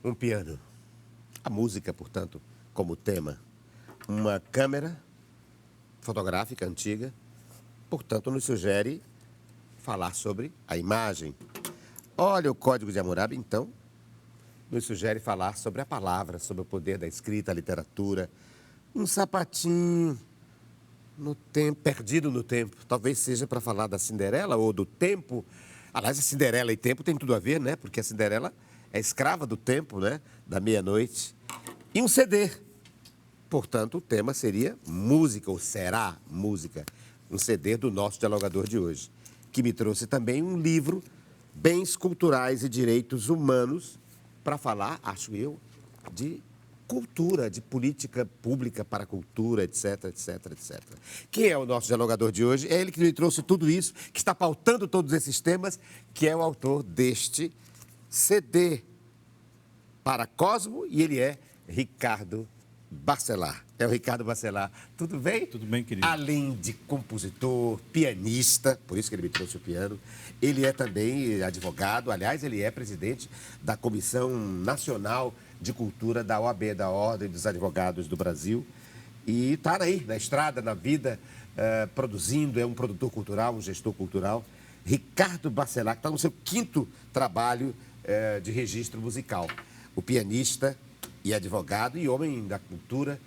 Um piano. A música, portanto, como tema. Uma câmera fotográfica antiga, portanto, nos sugere falar sobre a imagem. Olha o Código de Hammurabi, então, nos sugere falar sobre a palavra, sobre o poder da escrita, a literatura. Um sapatinho no tempo, perdido no tempo. Talvez seja para falar da Cinderela ou do tempo. Aliás, a Cinderela e tempo tem tudo a ver, né? Porque a Cinderela é escrava do tempo, né? Da meia-noite. E um CD. Portanto, o tema seria música, ou será música. Um CD do nosso dialogador de hoje, que me trouxe também um livro, Bens Culturais e Direitos Humanos, para falar, acho eu, de cultura, de política pública para a cultura, etc, etc, etc. Quem é o nosso dialogador de hoje? É ele que me trouxe tudo isso, que está pautando todos esses temas, que é o autor deste CD para Cosmo, e ele é Ricardo Bacelar. É o Ricardo Bacelar. Tudo bem? Tudo bem, querido. Além de compositor, pianista, por isso que ele me trouxe o piano, ele é também advogado. Aliás, ele é presidente da Comissão Nacional de Cultura da OAB, da Ordem dos Advogados do Brasil. E está aí, na estrada, na vida, produzindo, é um produtor cultural, um gestor cultural. Ricardo Bacelar, que está no seu 5º trabalho de registro musical. O pianista e advogado e homem da cultura,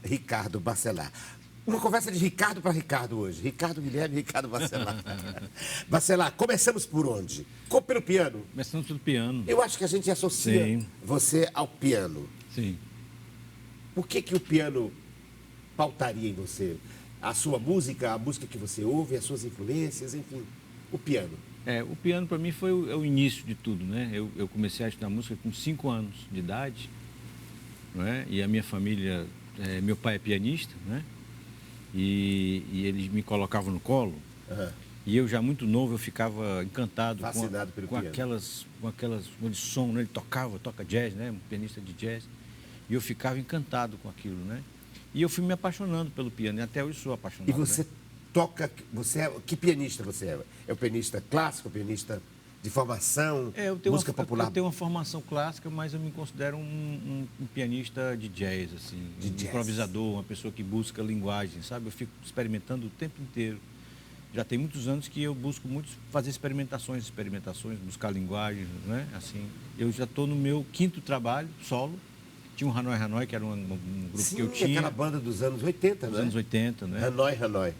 Ricardo Bacelar. Uma conversa de Ricardo para Ricardo hoje. Ricardo Guilherme e Ricardo Bacelar. Bacelar, começamos por onde? Pelo piano? Começamos pelo piano. Eu acho que a gente associa Sim. você ao piano. Sim. Por que o piano pautaria em você? A sua música, a música que você ouve, as suas influências, enfim, o piano. O piano para mim foi o início de tudo, né? Eu comecei a estudar música com 5 anos de idade, não é? E a minha família, meu pai é pianista, né? E eles me colocavam no colo. Uhum. E eu já muito novo, eu ficava encantado Fascinado pelo piano. com aquelas som, né? Ele toca jazz, né? Um pianista de jazz. E eu ficava encantado com aquilo, né? E eu fui me apaixonando pelo piano, e até hoje sou apaixonado. E você toca, que pianista você é? É o pianista clássico, o pianista de formação, música popular? Eu tenho uma formação clássica, mas eu me considero um pianista de jazz, assim, improvisador, uma pessoa que busca linguagem, sabe? Eu fico experimentando o tempo inteiro. Já tem muitos anos que eu busco muito fazer experimentações, buscar linguagem, né? Assim, eu já estou no meu 5º trabalho, solo. Tinha um Hanoi, que era um grupo Sim, que eu tinha. aquela banda dos anos 80, dos né? anos 80, né? Hanoi.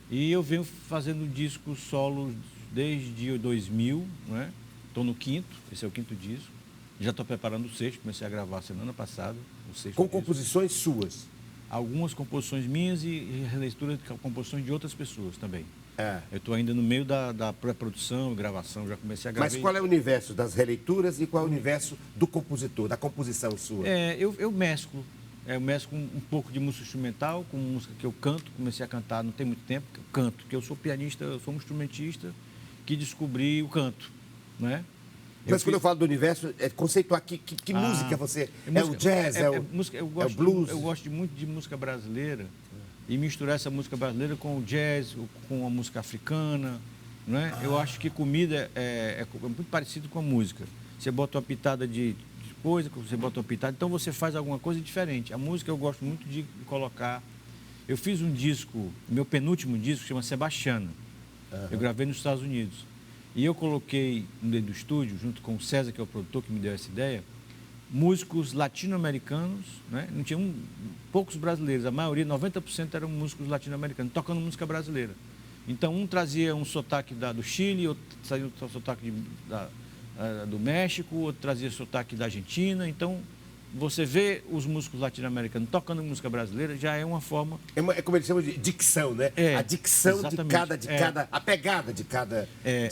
E eu venho fazendo discos solos desde 2000, né? Estou no 5º, esse é o 5º disco. Já estou preparando o 6º, comecei a gravar semana passada, o 6º Com disco. composições suas? Algumas composições minhas e releituras de composições de outras pessoas também. É. Eu estou ainda no meio da pré-produção e gravação, já comecei a gravar. Mas qual é o universo das releituras e qual é o universo do compositor, da composição sua? Eu mesclo. Eu mesclo um pouco de música instrumental com música que eu canto. Comecei a cantar não tem muito tempo, que eu canto, porque eu sou pianista, eu sou um instrumentista que descobri o canto, né? Mas quando eu falo do universo, é conceituar que música você... É o jazz, é o blues? Eu gosto muito de música brasileira e misturar essa música brasileira com o jazz, com a música africana, né? Eu acho que comida é muito parecido com a música. Você bota uma pitada de coisa, você bota uma pitada, então você faz alguma coisa diferente. A música eu gosto muito de colocar. Eu fiz um disco, meu penúltimo disco, chama Sebastiana. Eu gravei nos Estados Unidos. E eu coloquei no dentro do estúdio, junto com o César, que é o produtor que me deu essa ideia, músicos latino-americanos, né? Não tinha poucos brasileiros, a maioria, 90% eram músicos latino-americanos, tocando música brasileira. Então, um trazia um sotaque do Chile, outro trazia um sotaque do México, outro trazia sotaque da Argentina. Então, você vê os músicos latino-americanos tocando música brasileira, já é uma forma... É como eles chamam de dicção, né? A dicção a pegada de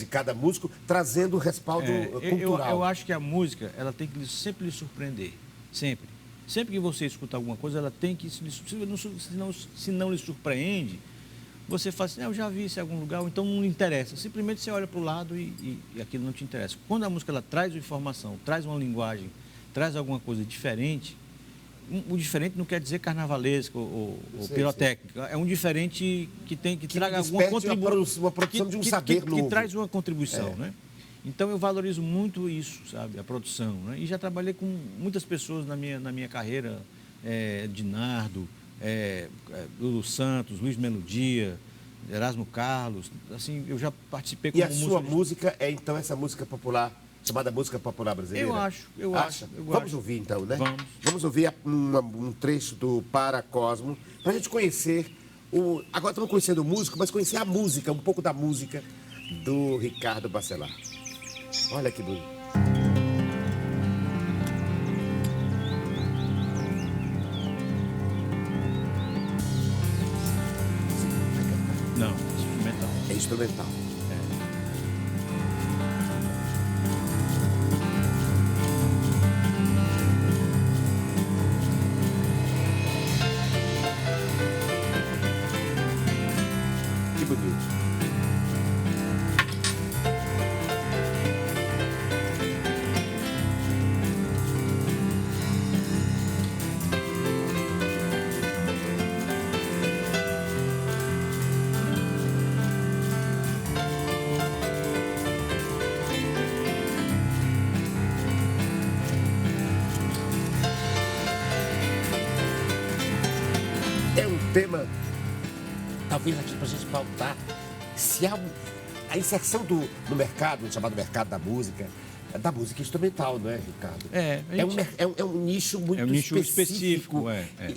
cada músico, trazendo o respaldo cultural. Eu acho que a música, ela tem que sempre lhe surpreender, sempre. Sempre que você escuta alguma coisa, ela tem que... Se não lhe surpreende, você fala assim, eu já vi isso em algum lugar, ou então não lhe interessa. Simplesmente você olha para o lado e aquilo não te interessa. Quando a música ela traz uma informação, traz uma linguagem, traz alguma coisa diferente, o diferente não quer dizer carnavalesco ou pirotécnico. É um diferente que traga alguma contribuição. Uma produção de um saber novo. Que traz uma contribuição, né? Então, eu valorizo muito isso, sabe? A produção, né? E já trabalhei com muitas pessoas na minha carreira, Dinardo, Lulu Santos, Luiz Melodia, Erasmo Carlos. Assim, eu já participei E como a sua músico. música é, então, essa música popular, chamada música popular brasileira? Eu Acha? acho. Eu Vamos acho. ouvir, então, né? Vamos. Vamos ouvir um trecho do Paracosmo, para a gente conhecer Agora estamos conhecendo o músico, mas conhecer a música, um pouco da música do Ricardo Bacelar. Olha que bonito. Não, instrumental. É instrumental. Que bonito. É um tema, talvez aqui para a gente pautar, se há a inserção no mercado, chamado mercado da música instrumental, não é, Ricardo? É um nicho muito É um nicho específico,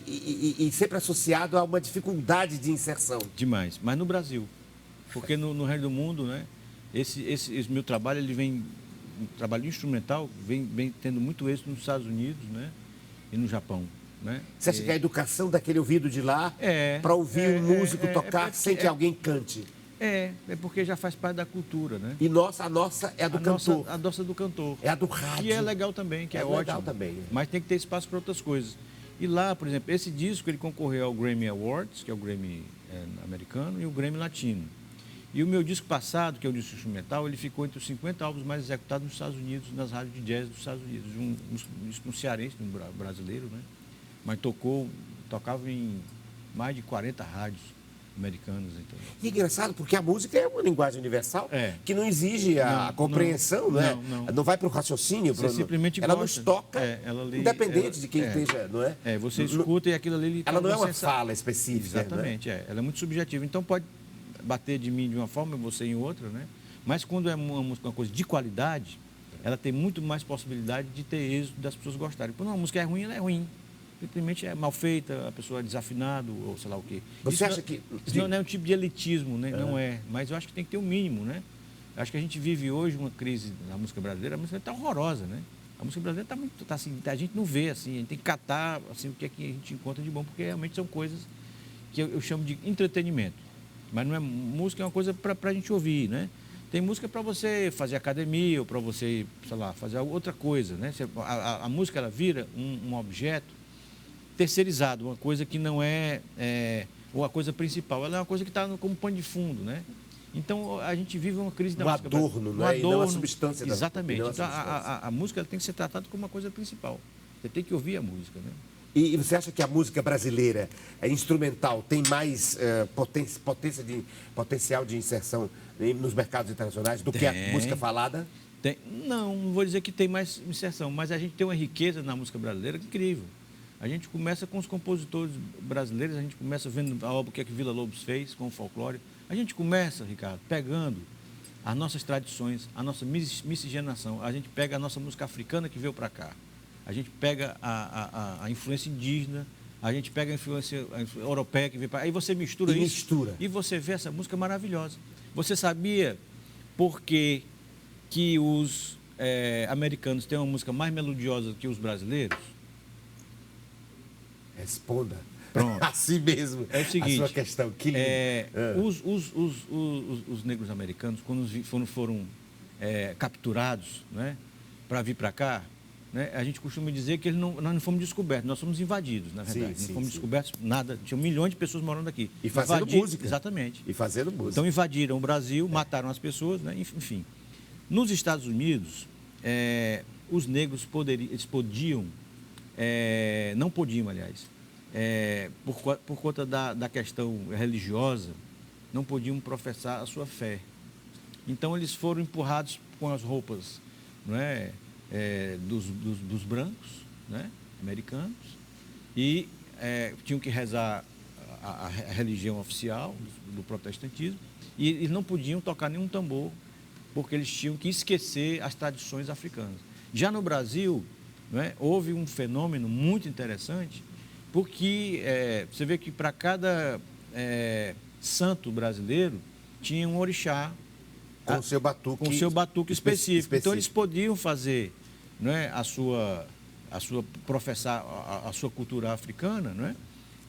e sempre associado a uma dificuldade de inserção. Demais. Mas no Brasil. Porque no resto do mundo, né? Esse meu trabalho, o trabalho instrumental, vem tendo muito êxito nos Estados Unidos, né? E no Japão. Né? Você acha que a educação daquele ouvido de lá, para ouvir um músico tocar sem que alguém cante? É porque já faz parte da cultura, né? E a nossa é a do cantor. A nossa é do cantor. É a do rádio. Que é legal também, que é ótimo. Legal também. Mas tem que ter espaço para outras coisas. E lá, por exemplo, esse disco, ele concorreu ao Grammy Awards, que é o Grammy americano, e o Grammy latino. E o meu disco passado, que é o disco instrumental, ele ficou entre os 50 álbuns mais executados nos Estados Unidos, nas rádios de jazz dos Estados Unidos. Um cearense, um brasileiro, né? Mas tocava em mais de 40 rádios americanas. Então. E é engraçado, porque a música é uma linguagem universal que não exige a compreensão, né? Não vai para o raciocínio. Você simplesmente ela gosta. nos toca, independente de quem esteja, não é? Você escuta e aquilo ali... Ela não é uma fala específica. Exatamente, ela é muito subjetiva. Então pode bater de mim de uma forma e você em outra, né? Mas quando é uma música, uma coisa de qualidade, ela tem muito mais possibilidade de ter êxito das pessoas gostarem. Quando uma música é ruim, ela é ruim. Simplesmente é mal feita, a pessoa é desafinado, ou sei lá o quê. Você acha que... Isso não é um tipo de elitismo, né? Não é. Mas eu acho que tem que ter um mínimo, né? Acho que a gente vive hoje uma crise na música brasileira, a música está horrorosa, né? A música brasileira está muito... Tá, assim, a gente não vê, assim, a gente tem que catar assim, o que é que a gente encontra de bom, porque realmente são coisas que eu chamo de entretenimento. Mas não é música, é uma coisa para a gente ouvir, né? Tem música para você fazer academia, ou para você, sei lá, fazer outra coisa, né? A música, ela vira um objeto terceirizado, uma coisa que não é uma coisa principal, ela é uma coisa que está como pano de fundo, né? Então a gente vive uma crise da música. Adorno, não é? E não a substância da... Exatamente. Então a música ela tem que ser tratada como uma coisa principal. Você tem que ouvir a música, né? E você acha que a música brasileira, instrumental, tem mais potencial de inserção nos mercados internacionais do que a música falada? Não vou dizer que tem mais inserção, mas a gente tem uma riqueza na música brasileira incrível. A gente começa com os compositores brasileiros, a gente começa vendo a obra que Vila Lobos fez com o folclore. A gente começa, Ricardo, pegando as nossas tradições, a nossa miscigenação. A gente pega a nossa música africana que veio para cá. A gente pega a influência indígena, a gente pega a influência europeia que veio para cá. Aí você mistura isso e você vê essa música maravilhosa. Você sabia por que os americanos têm uma música mais melodiosa que os brasileiros? Responda. Pronto. Assim mesmo. É o seguinte. A sua questão. Que os negros americanos, quando foram capturados, né, para vir para cá, né, a gente costuma dizer que nós não fomos descobertos, nós fomos invadidos, na verdade. Não fomos descobertos nada. Tinha 1 milhão de pessoas morando aqui. E fazendo música. Exatamente. E fazendo música. Então invadiram o Brasil, mataram as pessoas, né, enfim. Nos Estados Unidos, os negros eles podiam... não podiam, aliás, por conta da questão religiosa, não podiam professar a sua fé. Então, eles foram empurrados com as roupas, não é, dos brancos, né, americanos, e tinham que rezar a religião oficial do protestantismo, e eles não podiam tocar nenhum tambor, porque eles tinham que esquecer as tradições africanas. Já no Brasil, não é, houve um fenômeno muito interessante, porque você vê que para cada santo brasileiro tinha um orixá com seu batuque específico. Então, eles podiam fazer, não é, professar a sua cultura africana, não é,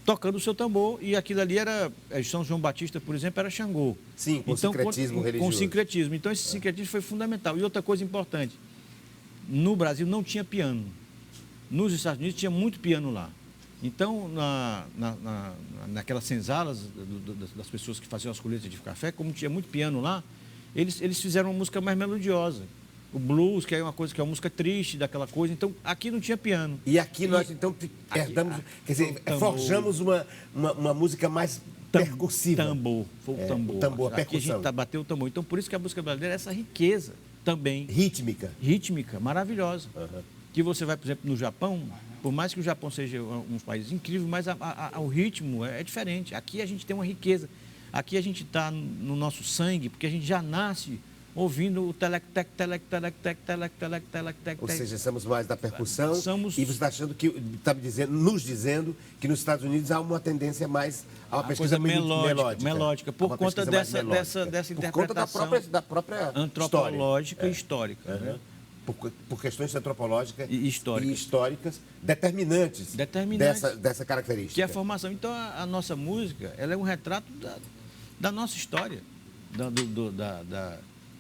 tocando o seu tambor, e aquilo ali era, São João Batista, por exemplo, era Xangô. Sim, com então, sincretismo religioso. Com sincretismo. Então, esse sincretismo foi fundamental. E outra coisa importante, no Brasil não tinha piano. Nos Estados Unidos tinha muito piano lá. Então, naquelas senzalas das pessoas que faziam as colheitas de café, como tinha muito piano lá, eles fizeram uma música mais melodiosa. O blues, que é uma coisa que é uma música triste, daquela coisa. Então, aqui não tinha piano. E aqui nós, então, herdamos, quer dizer, forjamos uma música mais percussiva. Foi o tambor. O tambor, a aqui percussão. a gente bateu o tambor. Então, por isso que a música brasileira é essa riqueza também. Rítmica, maravilhosa. Uhum. Que você vai, por exemplo, no Japão, por mais que o Japão seja um país incrível, mas o ritmo é diferente. Aqui a gente tem uma riqueza. Aqui a gente está no nosso sangue, porque a gente já nasce ouvindo o telec-tec, telec-telec-tec, telec-telec-telec-tec. Ou seja, somos mais da percussão. Somos... E você está achando que está nos dizendo que nos Estados Unidos há uma tendência mais a uma pesquisa melódica, por conta dessa interpretação por conta da própria antropológica e histórica. Uhum. Né? Por questões antropológicas e históricas determinantes. Dessa característica. Que é a formação. Então, a nossa música, ela é um retrato da nossa história,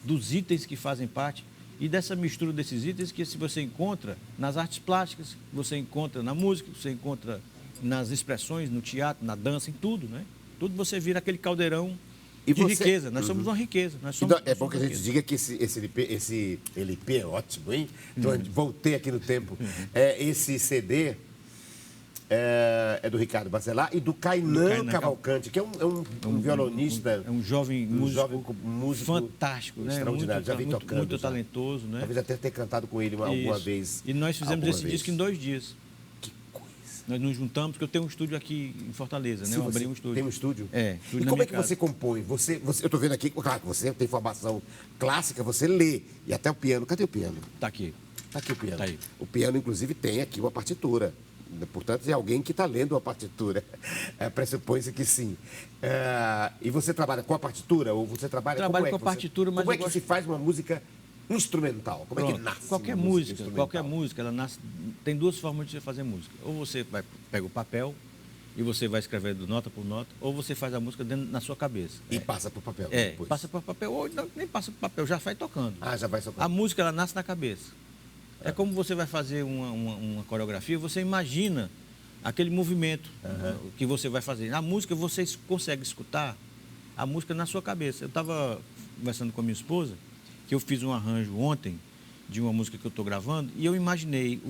dos itens que fazem parte e dessa mistura desses itens que você encontra nas artes plásticas, você encontra na música, você encontra nas expressões, no teatro, na dança, em tudo, né? Tudo você vira aquele caldeirão de riqueza. Nós somos uma riqueza. É bom que a gente diga que esse LP é ótimo, hein? Então, voltei aqui no tempo. Esse CD é do Ricardo Bacelar e do Kainan Cavalcante, que é um violonista. É um jovem músico fantástico, né? Extraordinário, já vi tocando. Muito talentoso, né? Talvez até ter cantado com ele alguma vez. E nós fizemos esse disco em 2 dias. Que coisa. Nós nos juntamos, porque eu tenho um estúdio aqui em Fortaleza, né? Eu abri um estúdio. Tem um estúdio? Estúdio. E como é que você compõe? Eu estou vendo aqui, claro que você tem formação clássica, você lê, e até o piano. Cadê o piano? Está aqui. Está aqui o piano. Tá aí. O piano, inclusive, tem aqui uma partitura. Portanto, é alguém que está lendo a partitura. Pressupõe-se que sim. E você trabalha com a partitura? Ou você trabalha com a partitura, mas como é que se faz uma música instrumental? Como é que nasce? Qualquer música, ela nasce. Tem 2 formas de você fazer música. Ou você pega o papel e você vai escrevendo nota por nota, ou você faz a música na sua cabeça. E passa para o papel. Passa para o papel, ou não, nem passa para o papel, já vai tocando. Já vai tocando. A música, ela nasce na cabeça. É como você vai fazer uma coreografia, você imagina aquele movimento que você vai fazer. Na música, você consegue escutar a música na sua cabeça. Eu estava conversando com a minha esposa, que eu fiz um arranjo ontem de uma música que eu estou gravando, e eu imaginei,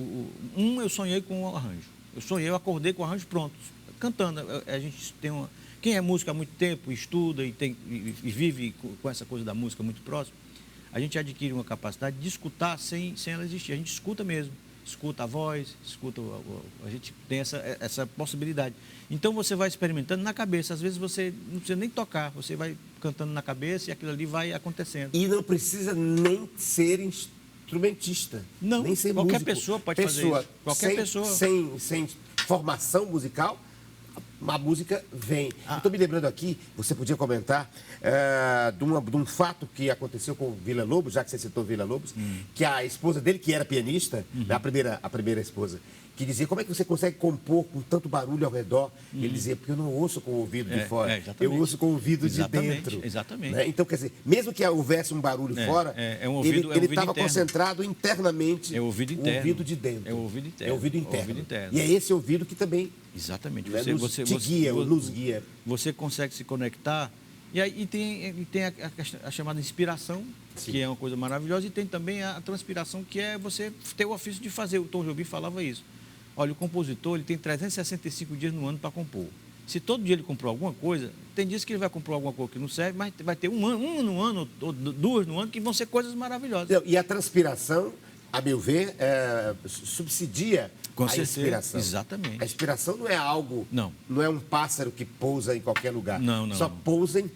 eu sonhei com o arranjo. Eu acordei com o arranjo pronto, cantando. A gente tem quem é músico há muito tempo, estuda e vive com essa coisa da música muito próximo, a gente adquire uma capacidade de escutar sem ela existir. A gente escuta mesmo, escuta a voz, a gente tem essa possibilidade. Então, você vai experimentando na cabeça. Às vezes, você não precisa nem tocar, você vai cantando na cabeça e aquilo ali vai acontecendo. E não precisa nem ser instrumentista. Não, nem ser qualquer músico. Pessoa pode fazer isso. Qualquer pessoa. Sem formação musical, a música vem. Estou me lembrando aqui, você podia comentar de um fato que aconteceu com o Vila Lobos, já que você citou Vila Lobos, que a esposa dele, que era pianista, a primeira esposa, que dizia, como é que você consegue compor com tanto barulho ao redor? Ele dizia, porque eu não ouço com o ouvido de fora, eu ouço com o ouvido de dentro. Exatamente. Né? Então, quer dizer, mesmo que houvesse um barulho fora, ele estava concentrado internamente. É o ouvido interno. O ouvido de dentro. É o ouvido interno. É o ouvido interno. E é esse ouvido que também... Exatamente. Né, nos guia. Você consegue se conectar. E aí tem a chamada inspiração, Sim. que é uma coisa maravilhosa, e tem também a transpiração, que é você ter o ofício de fazer. O Tom Jobim falava isso. Olha, o compositor ele tem 365 dias no ano para compor. Se todo dia ele comprou alguma coisa, tem dias que ele vai comprar alguma coisa que não serve, mas vai ter um no ano, ou duas no ano, que vão ser coisas maravilhosas. Não, e a transpiração, a meu ver, subsidia Com a certeza, inspiração. exatamente. A inspiração não é algo, Não. é um pássaro que pousa em qualquer lugar. Não. Só pousa em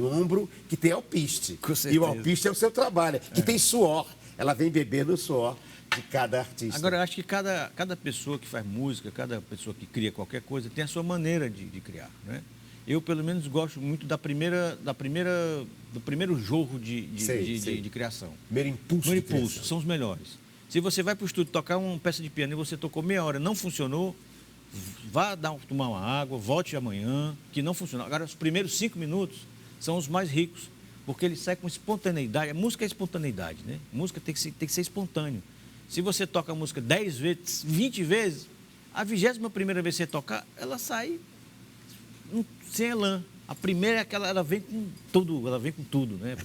ombro que tem alpiste. Com E certeza. o alpiste é o seu trabalho, que tem suor. Ela vem beber no suor de cada artista. Agora, eu acho que cada pessoa que faz música, cada pessoa que cria qualquer coisa, tem a sua maneira de criar, né? Eu, pelo menos, gosto muito do primeiro jorro de criação. Primeiro impulso. Primeiro de impulso, criação. são os melhores. Se você vai para o estúdio tocar uma peça de piano e você tocou meia hora, não funcionou, vá tomar uma água, volte amanhã, que não funcionou. Agora, os primeiros 5 minutos são os mais ricos, porque ele sai com espontaneidade. A música é espontaneidade, né? A música tem que ser espontâneo. Se você toca a música 10 vezes, 20 vezes, a 21ª vez que você tocar, ela sai sem elan. A primeira é aquela, ela vem com tudo, né?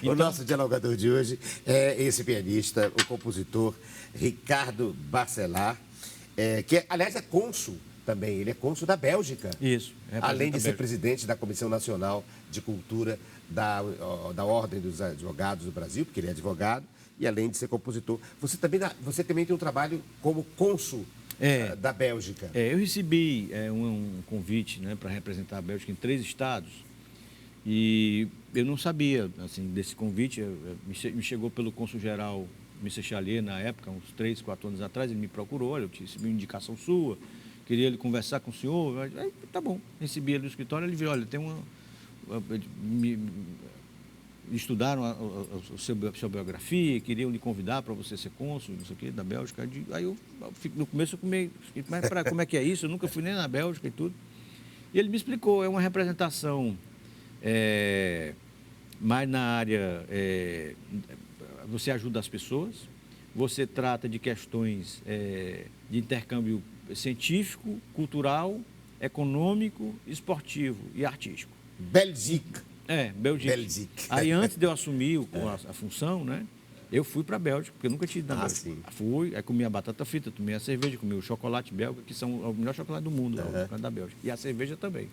O nosso dialogador de hoje é esse pianista, o compositor Ricardo Bacelar, que, aliás, é cônsul também. Ele é cônsul da Bélgica. Isso. Além de ser presidente da Comissão Nacional de Cultura da Ordem dos Advogados do Brasil, porque ele é advogado, e além de ser compositor. Você também tem um trabalho como cônsul da Bélgica. Eu recebi um convite, né, para representar a Bélgica em 3 estados e eu não sabia assim, desse convite. Me chegou pelo cônsul-geral Mr. Chalier, na época, uns 3, 4 anos atrás. Ele me procurou, olha, eu recebi uma indicação sua, queria ele conversar com o senhor. Aí, tá bom, recebi ele no escritório, ele viu, olha, tem uma... estudaram a sua biografia, queriam lhe convidar para você ser cônsul, não sei o quê, da Bélgica. Aí no começo eu mas como é que é isso? Eu nunca fui nem na Bélgica e tudo. E ele me explicou, é uma representação mais na área, você ajuda as pessoas, você trata de questões de intercâmbio científico, cultural, econômico, esportivo e artístico. Bélgica. Bélgica. Aí, antes de eu assumir a função, né, eu fui para a Bélgica, porque eu nunca tinha ido na Bélgica. Sim. Fui, aí comi a batata frita, tomei a cerveja, comi o chocolate belga, que são o melhor chocolate do mundo, o chocolate da Bélgica. E a cerveja também.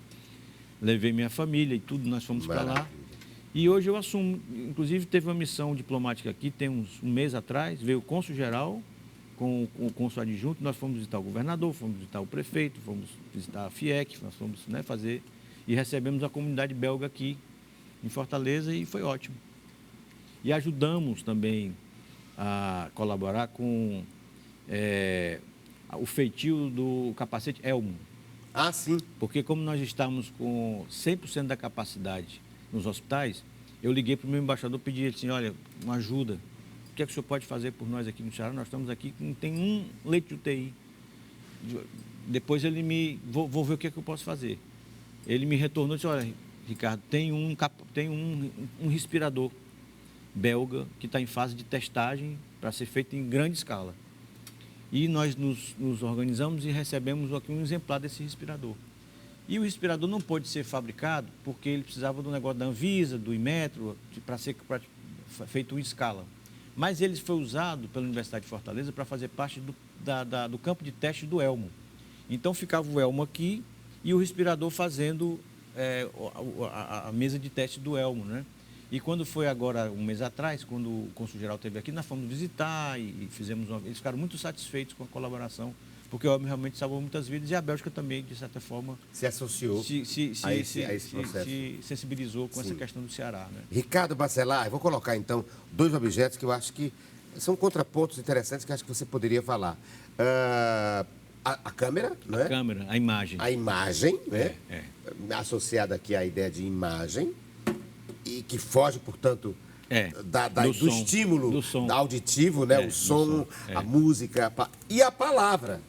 Levei minha família e tudo, nós fomos para lá. E hoje eu assumo, inclusive teve uma missão diplomática aqui, tem um mês atrás, veio o cônsul-geral com o cônsul adjunto, nós fomos visitar o governador, fomos visitar o prefeito, fomos visitar a FIEC, nós fomos, né, fazer, e recebemos a comunidade belga aqui, em Fortaleza, e foi ótimo. E ajudamos também a colaborar com o feitio do capacete Elmo. Ah, sim. Porque como nós estamos com 100% da capacidade nos hospitais, eu liguei para o meu embaixador e pedi assim, olha, uma ajuda. O que é que o senhor pode fazer por nós aqui no Ceará? Nós estamos aqui, não tem um leito de UTI. Depois ele vou ver o que é que eu posso fazer. Ele me retornou e disse, olha, Ricardo, tem um respirador belga que está em fase de testagem para ser feito em grande escala. E nós nos organizamos e recebemos aqui um exemplar desse respirador. E o respirador não pôde ser fabricado porque ele precisava do negócio da Anvisa, do Inmetro, para ser feito em escala. Mas ele foi usado pela Universidade de Fortaleza para fazer parte do campo de teste do Elmo. Então ficava o Elmo aqui e o respirador fazendo a mesa de teste do Elmo, né? E quando foi agora, um mês atrás, quando o cônsul-geral esteve aqui, nós fomos visitar e fizemos eles ficaram muito satisfeitos com a colaboração, porque o Elmo realmente salvou muitas vidas e a Bélgica também, de certa forma, se associou a esse processo. Se sensibilizou com essa questão do Ceará, né? Ricardo Bacelar, eu vou colocar então 2 objetos que eu acho que são contrapontos interessantes que eu acho que você poderia falar. A câmera, não é? A câmera, a imagem. A imagem, né? Associada aqui à ideia de imagem, e que foge, portanto, do estímulo do som auditivo, né? O som, a música e a palavra,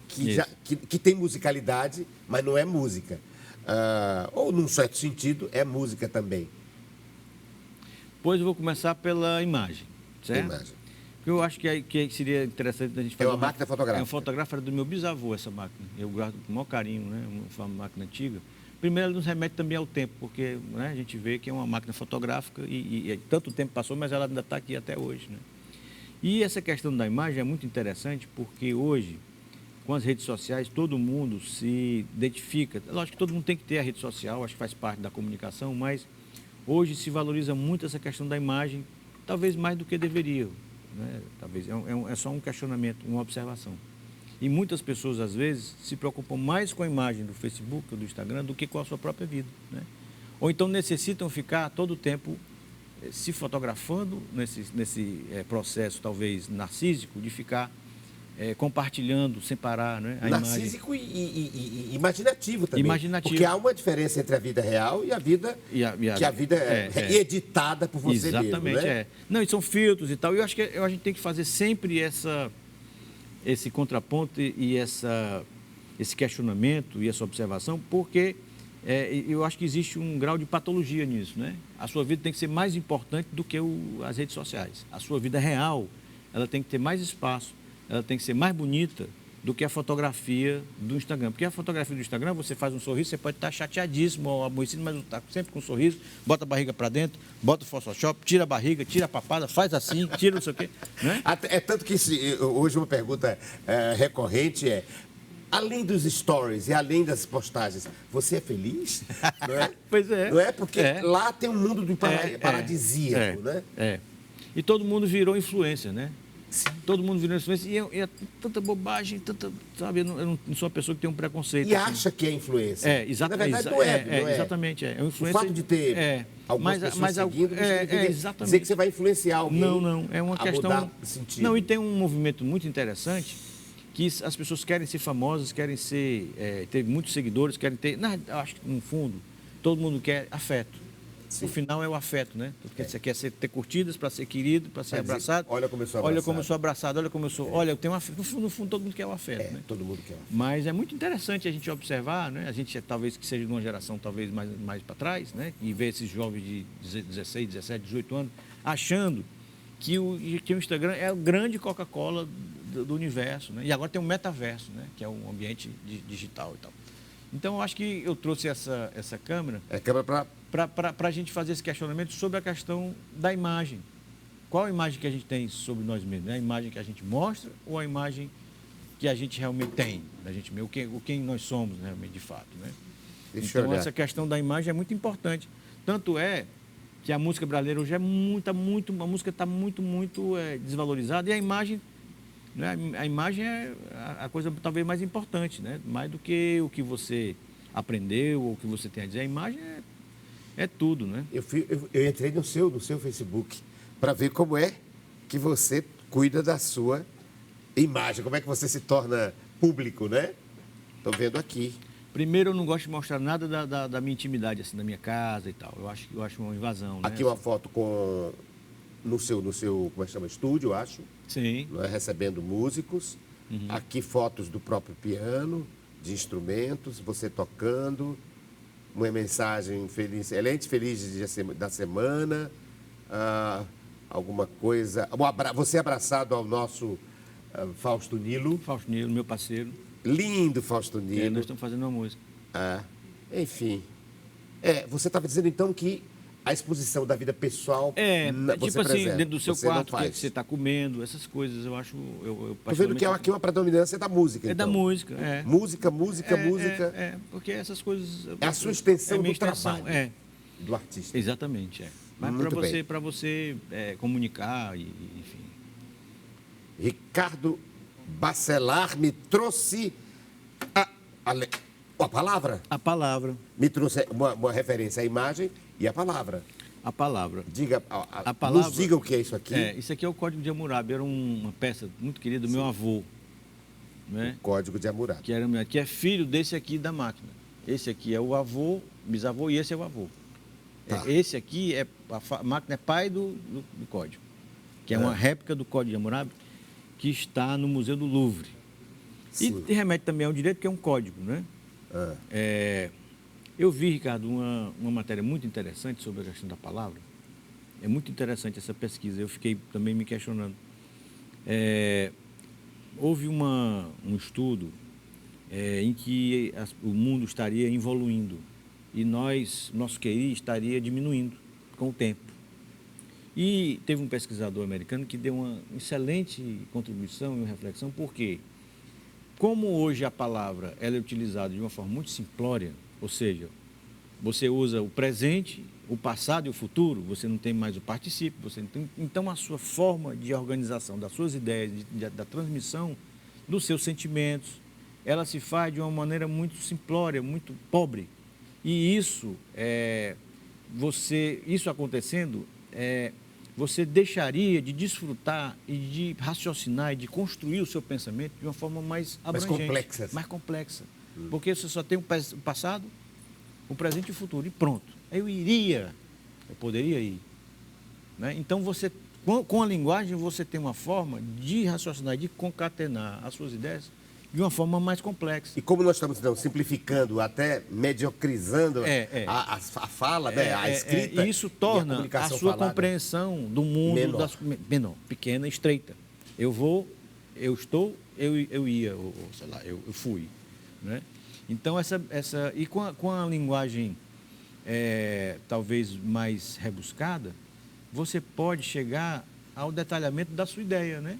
que tem musicalidade, mas não é música. Ou, num certo sentido, é música também. Pois eu vou começar pela imagem, certo? Imagem. Eu acho que seria interessante a gente fazer. É uma máquina fotográfica. É uma fotográfica, era do meu bisavô, essa máquina. Eu guardo com o maior carinho, né? Uma máquina antiga. Primeiro, ela nos remete também ao tempo, porque, né, a gente vê que é uma máquina fotográfica e tanto tempo passou, mas ela ainda está aqui até hoje, né? E essa questão da imagem é muito interessante, porque hoje com as redes sociais, todo mundo se identifica. Lógico que todo mundo tem que ter a rede social, acho que faz parte da comunicação, mas hoje se valoriza muito essa questão da imagem, talvez mais do que deveria, né? Talvez é só um questionamento, uma observação. E muitas pessoas, às vezes, se preocupam mais com a imagem do Facebook ou do Instagram do que com a sua própria vida, né? Ou então necessitam ficar todo o tempo se fotografando nesse processo, talvez, narcísico, de ficar compartilhando sem parar, né, a narcísico imagem. E imaginativo também. Imaginativo. Porque há uma diferença entre a vida real e a vida que a vida é editada por você exatamente, mesmo, né? Não, e são filtros e tal. E eu acho que a gente tem que fazer sempre esse contraponto e esse questionamento e essa observação, porque eu acho que existe um grau de patologia nisso, né? A sua vida tem que ser mais importante do que as redes sociais. A sua vida real, ela tem que ter mais espaço, ela tem que ser mais bonita do que a fotografia do Instagram. Porque a fotografia do Instagram, você faz um sorriso, você pode estar chateadíssimo ou aborrecido, mas está sempre com um sorriso, bota a barriga para dentro, bota o Photoshop, tira a barriga, tira a papada, faz assim, tira não sei o quê, né? É tanto que hoje uma pergunta recorrente é: além dos stories e além das postagens, você é feliz? Não é? Pois é. Não é? Porque lá tem um mundo do paradisíaco, né? E todo mundo virou influencer, né? Sim. Todo mundo virou influencer e é tanta bobagem, sabe? Eu não sou uma pessoa que tem um preconceito. E assim. acha que é influência. Exatamente. Na verdade, não é. Exatamente, é um influencer. O fato de ter algumas pessoas seguindo, exatamente. dizer que você vai influenciar alguém. Não, é uma questão. Mudar de sentido. Não, e tem um movimento muito interessante que as pessoas querem ser famosas, querem ter muitos seguidores, querem ter. Eu acho que no fundo todo mundo quer afeto. Sim. O final é o afeto, né? Porque você quer ter curtidas para ser querido, para ser abraçado. Olha como eu sou abraçado. Olha como eu sou abraçado, olha como eu sou. Olha, eu tenho um afeto. No fundo, todo mundo quer o afeto, né? Todo mundo quer o afeto. Mas é muito interessante a gente observar, né? A gente talvez que seja de uma geração talvez mais para trás, né? E ver esses jovens de 16, 17, 18 anos achando que o Instagram é a grande Coca-Cola do universo, né? E agora tem um metaverso, né? Que é um ambiente digital e tal. Então, eu acho que eu trouxe essa câmera... câmera para a gente fazer esse questionamento sobre a questão da imagem. Qual a imagem que a gente tem sobre nós mesmos? É a imagem que a gente mostra ou a imagem que a gente realmente tem da gente mesmo? Quem nós somos realmente, de fato, né? Então, essa questão da imagem é muito importante. Tanto é que a música brasileira hoje a música está muito desvalorizada e a imagem, né? A imagem é a coisa talvez mais importante, né? Mais do que o que você aprendeu ou o que você tem a dizer. A imagem é tudo, né? Eu entrei no seu Facebook para ver como é que você cuida da sua imagem, como é que você se torna público, né? Estou vendo aqui. Primeiro, eu não gosto de mostrar nada da minha intimidade, assim, da minha casa e tal. Eu acho uma invasão, né? Aqui uma foto no seu, como é que chama? Estúdio, eu acho. Sim. Não é? Recebendo músicos. Uhum. Aqui fotos do próprio piano, de instrumentos, você tocando. Uma mensagem feliz, excelente, feliz da semana, alguma coisa. Você abraçado ao nosso Fausto Nilo. Fausto Nilo, meu parceiro. Lindo Fausto Nilo. Nós estamos fazendo uma música. Enfim. Você estava dizendo então que a exposição da vida pessoal. Tipo assim, dentro do seu quarto, o que você está comendo, essas coisas, eu acho. Estou vendo que aqui uma predominância da música. Da música, Música. Porque essas coisas. É a sua extensão do extensão, trabalho. Do artista. Exatamente, Mas para você comunicar, enfim. Ricardo Bacelar me trouxe a palavra. A palavra. Me trouxe uma referência à imagem e à palavra. A palavra. Diga, a palavra, nos diga o que é isso aqui. Isso aqui é o Código de Hammurabi. Era uma peça muito querida do meu avô. Né? O Código de Hammurabi. Que é filho desse aqui da máquina. Esse aqui é o avô, bisavô, e esse é o avô. Tá. Esse aqui, a máquina é pai do código. Que é uma réplica do Código de Hammurabi que está no Museu do Louvre. Sim. E remete também ao direito, que é um código, né? Eu vi, Ricardo, uma matéria muito interessante sobre a questão da palavra. É muito interessante essa pesquisa. Eu fiquei também me questionando. Houve um estudo em que o mundo estaria evoluindo e nosso QI estaria diminuindo com o tempo. E teve um pesquisador americano que deu uma excelente contribuição e uma reflexão. Por quê? como hoje a palavra ela é utilizada de uma forma muito simplória, ou seja, você usa o presente, o passado e o futuro, você não tem mais o particípio, você não tem... Então, a sua forma de organização das suas ideias, da transmissão dos seus sentimentos, ela se faz de uma maneira muito simplória, muito pobre. E isso, isso acontecendo, você deixaria de desfrutar e de raciocinar e de construir o seu pensamento de uma forma mais abrangente. Mais complexa. Porque você só tem o passado, o presente e o futuro, e pronto. Eu poderia ir. Né? Então, você, com a linguagem, você tem uma forma de raciocinar, de concatenar as suas ideias de uma forma mais complexa. E como nós estamos, então, simplificando, até mediocrizando a fala, a escrita... isso torna a sua compreensão do mundo menor, pequena, estreita. Eu vou, eu estou, eu ia, ou sei lá, eu fui. Né? Então, e com a linguagem talvez mais rebuscada, você pode chegar ao detalhamento da sua ideia, né?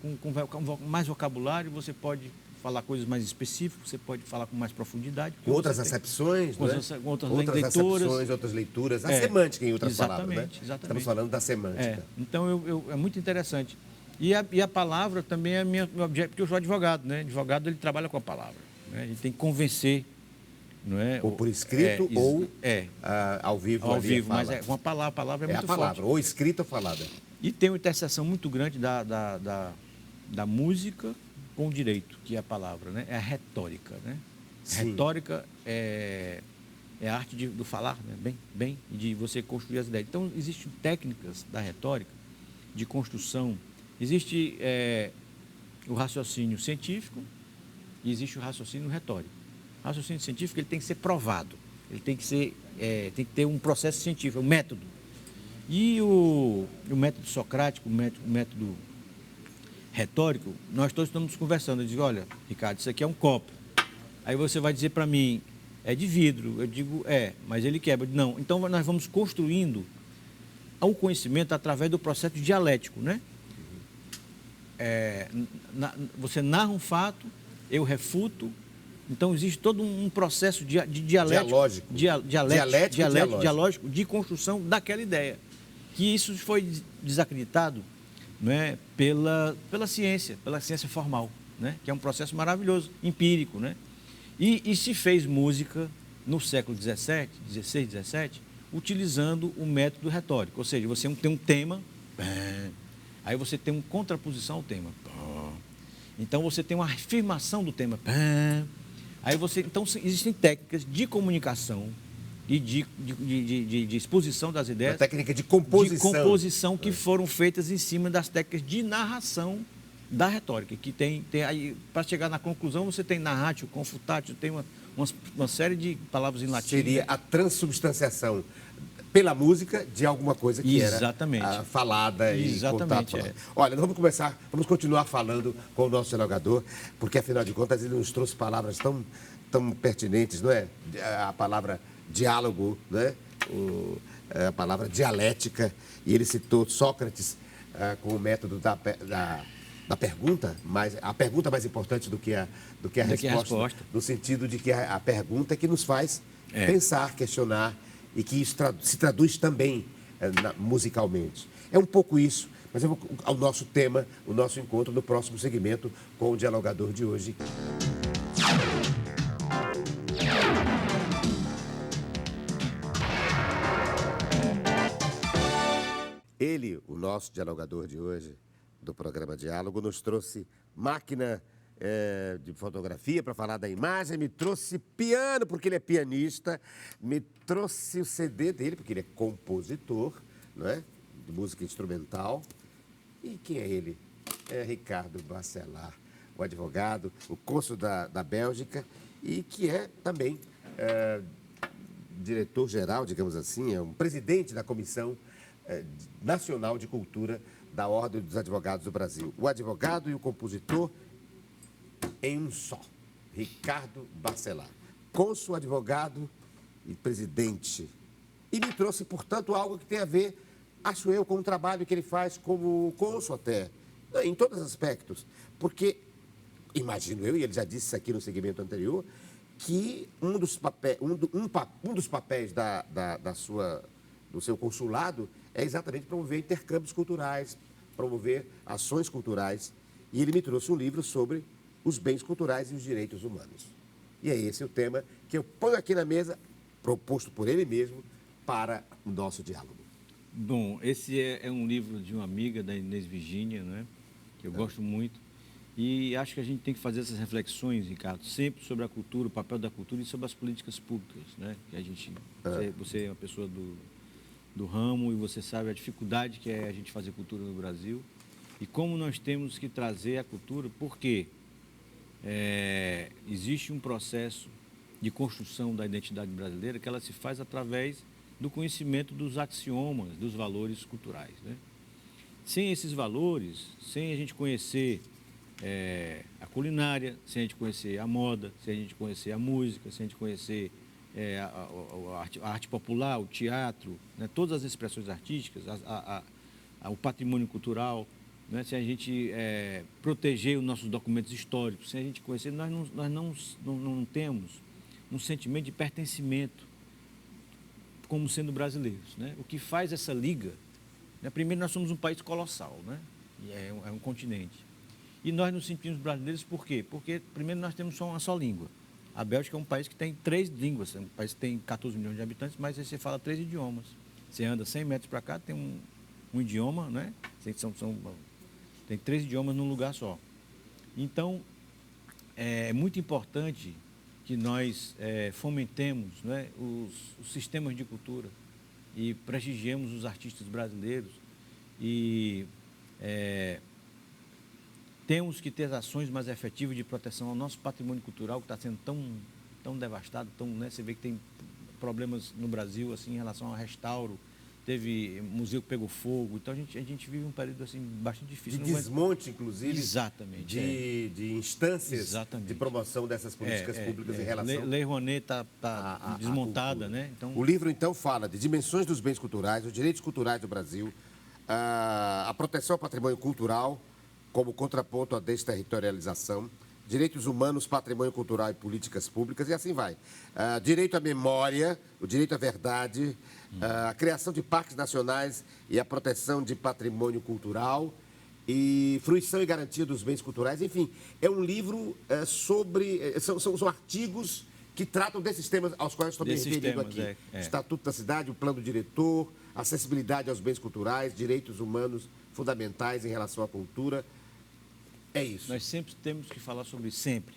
Com mais vocabulário, você pode falar coisas mais específicas, você pode falar com mais profundidade. Com outras acepções, com outras leituras. Outras leituras. A semântica, em outras palavras, né? Exatamente. Estamos falando da semântica. Então, é muito interessante. E a palavra também é meu objeto, porque eu sou advogado, né? Advogado, ele trabalha com a palavra. Né? A gente tem que convencer, não é? Ou por escrito, ou ao vivo. Ao vivo, mas com a palavra é muito forte. Ou escrita ou falada. E tem uma interseção muito grande da música com o direito, que é a palavra, né? É a retórica, né? A retórica é a arte do falar, né? bem, de você construir as ideias. Então, existem técnicas da retórica, de construção. Existe o raciocínio científico e existe o raciocínio retórico. O raciocínio científico ele tem que ser provado, ele tem que ter um processo científico, um método. E o método socrático, o método retórico, nós todos estamos conversando. Eu digo, olha, Ricardo, isso aqui é um copo. Aí você vai dizer para mim, é de vidro. Eu digo, mas ele quebra. Não, então nós vamos construindo o conhecimento através do processo dialético, né? Você narra um fato, eu refuto. Então, existe todo um processo de dialógico de construção daquela ideia. Que isso foi desacreditado, né, pela ciência formal, né, que é um processo maravilhoso, empírico. Né? E se fez música no século XVI, XVII, utilizando o método retórico. Ou seja, você tem um tema, aí você tem uma contraposição ao tema. Então, você tem uma afirmação do tema. Então, existem técnicas de comunicação e de exposição das ideias. A técnica de composição. Que foram feitas em cima das técnicas de narração da retórica. Que tem aí, para chegar na conclusão, você tem narratio, confutatio, tem uma série de palavras em latim. Seria a transubstanciação pela música de alguma coisa que era falada e contada. Olha, vamos continuar falando com o nosso dialogador, porque afinal de contas ele nos trouxe palavras tão pertinentes, não é? A palavra diálogo, né? A palavra dialética, e ele citou Sócrates com o método da pergunta, mas a pergunta mais importante do que a resposta, no sentido de que a pergunta é que nos faz pensar, questionar, e que isso se traduz também musicalmente. É um pouco isso, mas eu vou ao nosso tema, o nosso encontro no próximo segmento com o dialogador de hoje. Ele, o nosso dialogador de hoje, do programa Diálogo, nos trouxe máquina de fotografia para falar da imagem, me trouxe piano, porque ele é pianista, me trouxe o CD dele, porque ele é compositor, não é? De música instrumental. E quem é ele? É Ricardo Baccelard, o advogado, o cônsul da Bélgica, e que é também diretor-geral, digamos assim, é um presidente da Comissão Nacional de Cultura da Ordem dos Advogados do Brasil. O advogado e o compositor em um só. Ricardo Baccelard, cônsul, advogado e presidente. E me trouxe, portanto, algo que tem a ver, acho eu, com o trabalho que ele faz como cônsul até, em todos os aspectos. Porque imagino eu, e ele já disse isso aqui no segmento anterior, que um dos papéis do seu consulado é exatamente promover intercâmbios culturais, promover ações culturais. E ele me trouxe um livro sobre os bens culturais e os direitos humanos. E é esse o tema que eu ponho aqui na mesa, proposto por ele mesmo, para o nosso diálogo. Bom, esse é um livro de uma amiga da Inês Virgínia, né? Que eu gosto muito. E acho que a gente tem que fazer essas reflexões, Ricardo, sempre sobre a cultura, o papel da cultura e sobre as políticas públicas, né? Que a gente, você é uma pessoa do ramo e você sabe a dificuldade que é a gente fazer cultura no Brasil e como nós temos que trazer a cultura, porque existe um processo de construção da identidade brasileira que ela se faz através do conhecimento dos axiomas, dos valores culturais, né? Sem esses valores, sem a gente conhecer a culinária, sem a gente conhecer a moda, sem a gente conhecer a música, sem a gente conhecer a arte popular, o teatro, né? Todas as expressões artísticas, o patrimônio cultural, né? Se a gente proteger os nossos documentos históricos, sem a gente conhecer, nós não temos um sentimento de pertencimento como sendo brasileiros, né? O que faz essa liga, né? Primeiro, nós somos um país colossal, né? E é um continente. E nós nos sentimos brasileiros por quê? Porque, primeiro, nós temos só uma só língua. A Bélgica é um país que tem 3 línguas, é um país que tem 14 milhões de habitantes, mas aí você fala 3 idiomas. Você anda 100 metros para cá, tem um idioma, né? Tem 3 idiomas num lugar só. Então, é muito importante que nós fomentemos, né, os sistemas de cultura e prestigiemos os artistas brasileiros e temos que ter ações mais efetivas de proteção ao nosso patrimônio cultural, que está sendo tão devastado, né, você vê que tem problemas no Brasil assim, em relação ao restauro, teve museu que pegou fogo, então a gente vive um período assim, bastante difícil. De desmonte, inclusive, exatamente, de instâncias exatamente. de promoção dessas políticas públicas em relação... Lei Rouanet está desmontada, né? Então... O livro, então, fala de dimensões dos bens culturais, os direitos culturais do Brasil, a proteção ao patrimônio cultural, como contraponto à desterritorialização, direitos humanos, patrimônio cultural e políticas públicas, e assim vai. Direito à memória, o direito à verdade, a criação de parques nacionais e a proteção de patrimônio cultural, e fruição e garantia dos bens culturais. Enfim, é um livro sobre... São artigos que tratam desses temas aos quais estou me referindo aqui. Estatuto da Cidade, o Plano Diretor, acessibilidade aos bens culturais, direitos humanos fundamentais em relação à cultura. É isso. Nós sempre temos que falar sobre isso, sempre.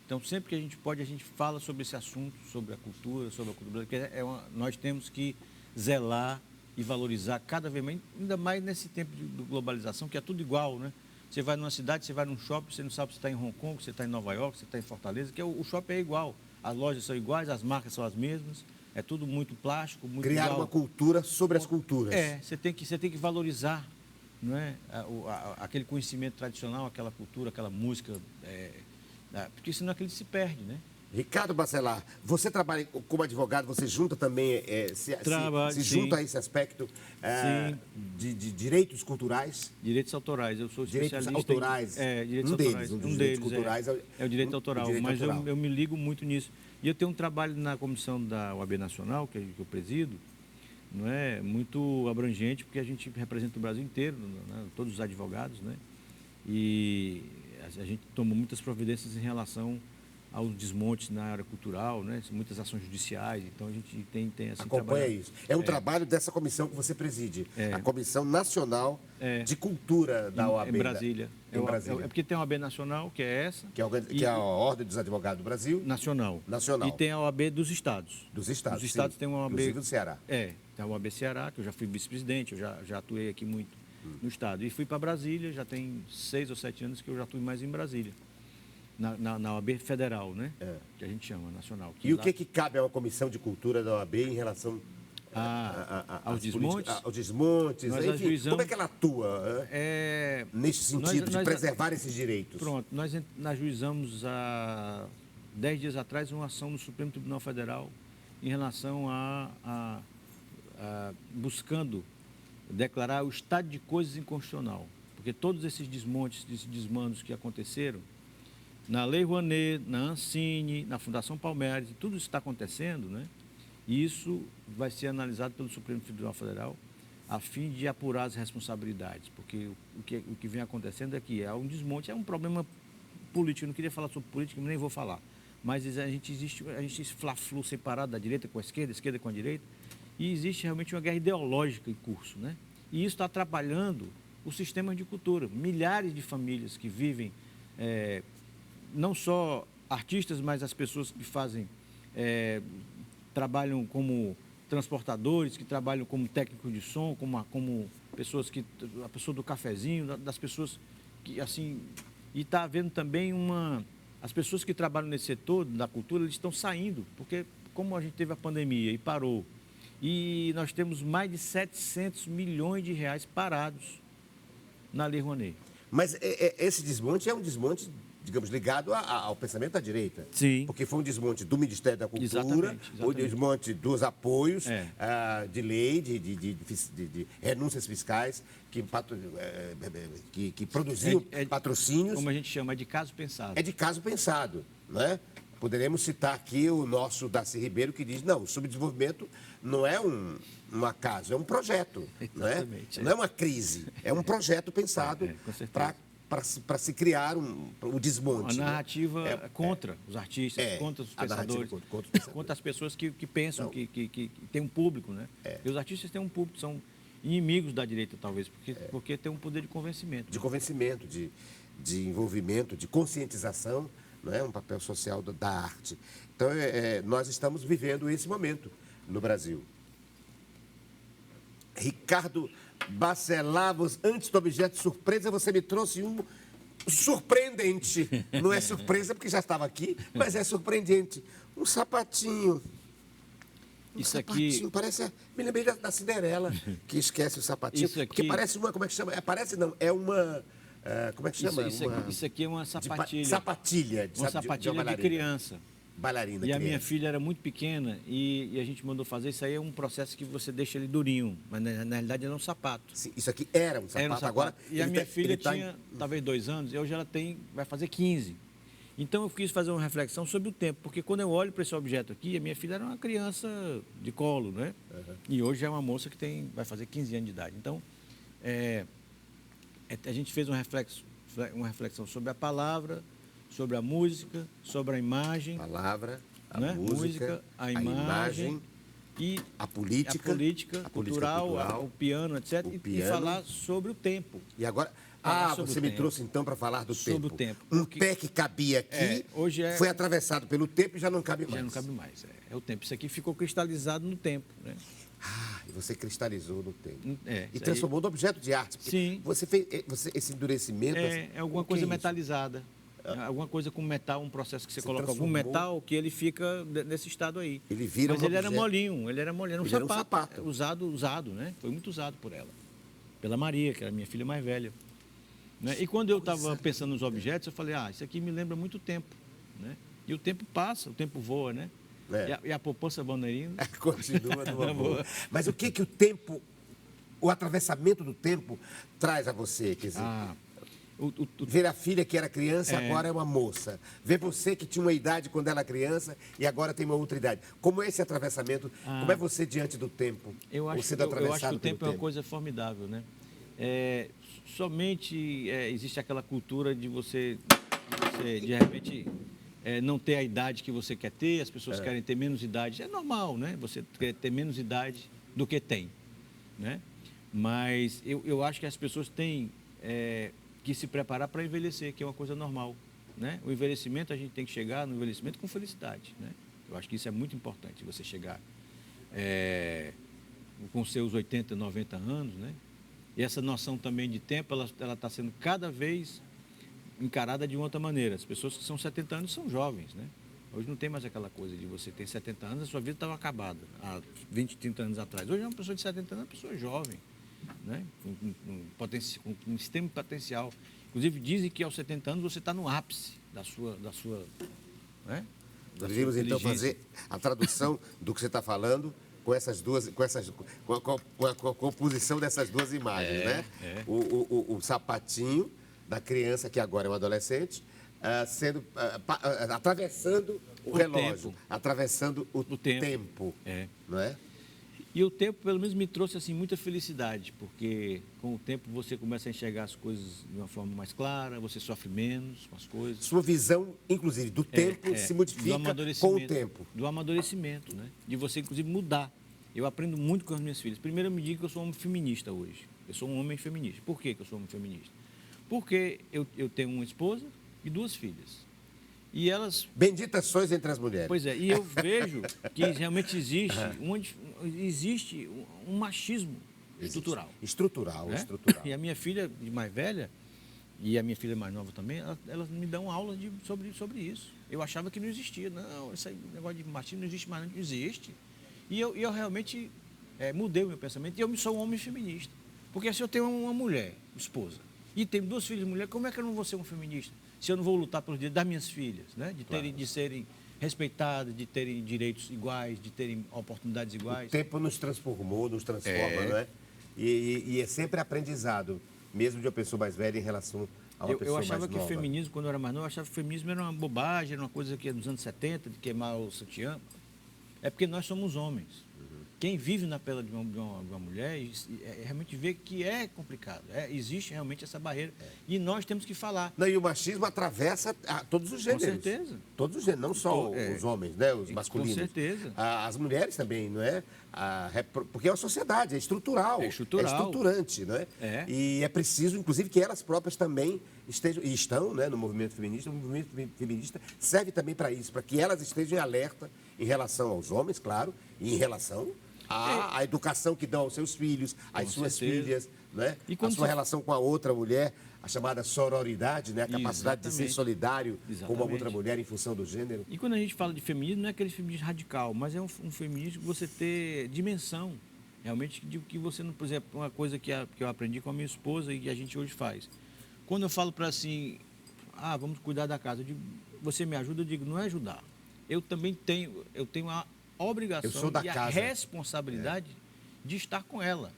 Então, sempre que a gente pode, a gente fala sobre esse assunto, sobre a cultura brasileira, porque nós temos que zelar e valorizar cada vez mais, ainda mais nesse tempo de globalização, que é tudo igual, né? Você vai numa cidade, você vai num shopping, você não sabe se está em Hong Kong, se está em Nova York, se está em Fortaleza, que o shopping é igual. As lojas são iguais, as marcas são as mesmas, é tudo muito plástico, muito Criar igual. Uma cultura sobre as culturas. Você tem que valorizar, não é? Aquele conhecimento tradicional, aquela cultura, aquela música, porque senão aquele se perde, né? Ricardo Bacelar, você trabalha como advogado, você junta também, se junta a esse aspecto de direitos culturais? Direitos autorais, eu sou Direitos especialista autorais, direitos autorais. Um dos deles culturais é o direito autoral, mas eu me ligo muito nisso. E eu tenho um trabalho na comissão da OAB Nacional, que eu presido, não é muito abrangente, porque a gente representa o Brasil inteiro, né? Todos os advogados, né? E a gente toma muitas providências em relação aos desmontes na área cultural, né? Muitas ações judiciais, então a gente tem assim... Acompanha isso. É um trabalho dessa comissão que você preside, a Comissão Nacional de Cultura da OAB. Em Brasília. Em Brasília. É porque tem a OAB Nacional, que é essa. Que é a Ordem dos Advogados do Brasil. Nacional. Nacional. E tem a OAB dos Estados. Dos Estados, Dos Estados sim. tem uma OAB... Inclusive do Ceará. Tem a OAB Ceará, que eu já fui vice-presidente, eu já atuei aqui muito no Estado. E fui para Brasília, já tem 6 ou 7 anos que eu já atuo mais em Brasília. Na OAB Federal, né? Que a gente chama, nacional. E o que cabe a uma comissão de cultura da OAB em relação aos desmontes? Aos desmontes, nós enfim, ajuizamos, como é que ela atua nesse sentido de preservar esses direitos? Pronto, nós ajuizamos há 10 dias atrás uma ação no Supremo Tribunal Federal em relação a buscando declarar o estado de coisas inconstitucional, porque todos esses desmontes, esses desmandos que aconteceram, na Lei Rouanet, na Ancine, na Fundação Palmares, tudo isso está acontecendo, né? E isso vai ser analisado pelo Supremo Tribunal Federal a fim de apurar as responsabilidades, porque o que vem acontecendo é que é um desmonte, é um problema político. Eu não queria falar sobre política, nem vou falar, mas existe esse fla-flu separado da direita com a esquerda com a direita, e existe realmente uma guerra ideológica em curso, né? E isso está atrapalhando o sistema de cultura. Milhares de famílias que vivem, não só artistas, mas as pessoas que fazem, trabalham como transportadores, que trabalham como técnico de som, como pessoas que, a pessoa do cafezinho, das pessoas que, assim, e está havendo também as pessoas que trabalham nesse setor da cultura, eles estão saindo, porque como a gente teve a pandemia e parou, e nós temos mais de 700 milhões de reais parados na Lei Rouanet. Mas esse desmonte é um desmonte, digamos, ligado ao pensamento da direita. Sim. Porque foi um desmonte do Ministério da Cultura, Exatamente. o desmonte dos apoios de lei, de renúncias fiscais que produziam patrocínios. Como a gente chama, é de caso pensado. É de caso pensado, não é? Poderemos citar aqui o nosso Darcy Ribeiro, que diz, não, o subdesenvolvimento não é um acaso, é um projeto, não é? Não é uma crise, é um projeto pensado para se criar o desmonte. A narrativa contra os artistas, contra os pensadores, contra as pessoas que pensam, que tem um público, né? E os artistas têm um público, são inimigos da direita, talvez, porque tem um poder de convencimento. De convencimento, de envolvimento, de conscientização, não é? Um papel social da arte. Então, nós estamos vivendo esse momento no Brasil. Ricardo Bacelavos, antes do objeto de surpresa, você me trouxe um surpreendente. Não é surpresa porque já estava aqui, mas é surpreendente. Um sapatinho. Isso aqui parece. Me lembrei da Cinderela, que esquece o sapatinho. Isso aqui... Porque parece uma. Como é que chama? Parece não, é uma. Como é que chama? Isso aqui é uma sapatilha. Sapatilha. Uma sapatilha de criança. Bailarina. E a minha filha era muito pequena e a gente mandou fazer. Isso aí é um processo que você deixa ele durinho, mas na realidade era um sapato. Sim, isso aqui era um sapato. Agora. E a minha filha tinha talvez 2 anos e hoje ela vai fazer 15. Então eu quis fazer uma reflexão sobre o tempo, porque quando eu olho para esse objeto aqui, a minha filha era uma criança de colo, né? Uhum. E hoje é uma moça que vai fazer 15 anos de idade. Então, a gente fez uma reflexão sobre a palavra, sobre a música, sobre a imagem. Palavra, a música, a imagem e a política cultural, o piano, etc. E falar sobre o tempo. E agora... você me trouxe então para falar do tempo. Sobre o tempo. Um pé que cabia aqui, hoje foi atravessado pelo tempo e já não cabe mais. Já não cabe mais, é o tempo. Isso aqui ficou cristalizado no tempo, né? E você cristalizou no tempo. E isso transformou no objeto de arte. Sim. Você fez esse endurecimento... É alguma coisa metalizada. Alguma coisa com metal, um processo que você coloca algum metal que ele fica nesse estado aí. Ele vira Mas ele era molinho, era um sapato. Usado, né? Foi muito usado por ela. Pela Maria, que era minha filha mais velha. Né? E quando eu estava pensando nos objetos, eu falei, isso aqui me lembra muito tempo. Né? E o tempo passa, o tempo voa, né? E a poupança bandeirinha... Continua numa boa. Mas o que o tempo, o atravessamento do tempo traz a você? Quer dizer, ver a filha que era criança e agora é uma moça. Ver você que tinha uma idade quando era criança e agora tem uma outra idade. Como é esse atravessamento? Como é você diante do tempo? Eu acho que o tempo é uma coisa formidável, né? Somente existe aquela cultura de você de repente, não ter a idade que você quer ter, as pessoas querem ter menos idade. É normal, né? Você quer ter menos idade do que tem, né? Mas eu acho que as pessoas têm que se preparar para envelhecer, que é uma coisa normal, né? O envelhecimento, a gente tem que chegar no envelhecimento com felicidade, né? Eu acho que isso é muito importante, você chegar com seus 80, 90 anos, né? E essa noção também de tempo, ela está sendo cada vez encarada de uma outra maneira. As pessoas que são 70 anos são jovens, né? Hoje não tem mais aquela coisa de você ter 70 anos, a sua vida estava acabada há 20, 30 anos atrás. Hoje uma pessoa de 70 anos é uma pessoa jovem, né? Com um extremo potencial. Inclusive, dizem que aos 70 anos você está no ápice da sua né? Deveríamos então fazer a tradução do que você está falando com a composição dessas duas imagens, né? O sapatinho da criança, que agora é um adolescente, atravessando o relógio, atravessando o tempo, não é? E o tempo, pelo menos, me trouxe assim muita felicidade, porque com o tempo você começa a enxergar as coisas de uma forma mais clara, você sofre menos com as coisas. Sua visão, inclusive, do tempo se modifica com o tempo. Do amadurecimento, né? De você, inclusive, mudar. Eu aprendo muito com as minhas filhas. Primeiro, eu me digo que eu sou um homem feminista hoje. Eu sou um homem feminista. Por que eu sou um homem feminista? Porque eu tenho uma esposa e 2 filhas. E elas... Benditas sois entre as mulheres. Pois é, e eu vejo que realmente existe um machismo estrutural. Estrutural, né? estrutural. E a minha filha mais velha, e a minha filha mais nova também, elas me dão aula sobre isso. Eu achava que não existia. Não, esse negócio de machismo não existe mais, não existe. E eu realmente mudei o meu pensamento e eu sou um homem feminista. Porque se eu tenho uma mulher, esposa, e tenho 2 filhas de mulher, como é que eu não vou ser um feminista? Se eu não vou lutar pelos direitos das minhas filhas, né? De serem respeitadas, de terem direitos iguais, de terem oportunidades iguais. O tempo nos transformou, nos transforma, não é? E é sempre aprendizado, mesmo de uma pessoa mais velha em relação a uma pessoa mais nova. Eu achava que o feminismo, quando eu era mais novo, eu achava que o feminismo era uma bobagem, era uma coisa que é dos anos 70, de queimar o sutiã. É porque nós somos homens. Quem vive na pele de uma mulher realmente vê que é complicado. Existe realmente essa barreira. E nós temos que falar. Não, e o machismo atravessa todos os gêneros. Com certeza. Todos os gêneros, não só os homens, né, os masculinos. Com certeza. As mulheres também, não é? Porque é uma sociedade, é estrutural. É estruturante, não é? E é preciso, inclusive, que elas próprias também estejam, e estão, né, no movimento feminista. O movimento feminista serve também para isso, para que elas estejam em alerta em relação aos homens, claro, e em relação à educação que dão aos seus filhos, às suas filhas, né? A sua relação com a outra mulher, a chamada sororidade, né? A capacidade de ser solidário com uma outra mulher em função do gênero. E quando a gente fala de feminismo, não é aquele feminismo radical, mas é um feminismo que você ter dimensão, realmente, de que você não... Por exemplo, uma coisa que eu aprendi com a minha esposa e que a gente hoje faz. Quando eu falo para assim, vamos cuidar da casa, eu digo, você me ajuda? Eu digo, não é ajudar. Eu também tenho a obrigação e a responsabilidade de estar com ela.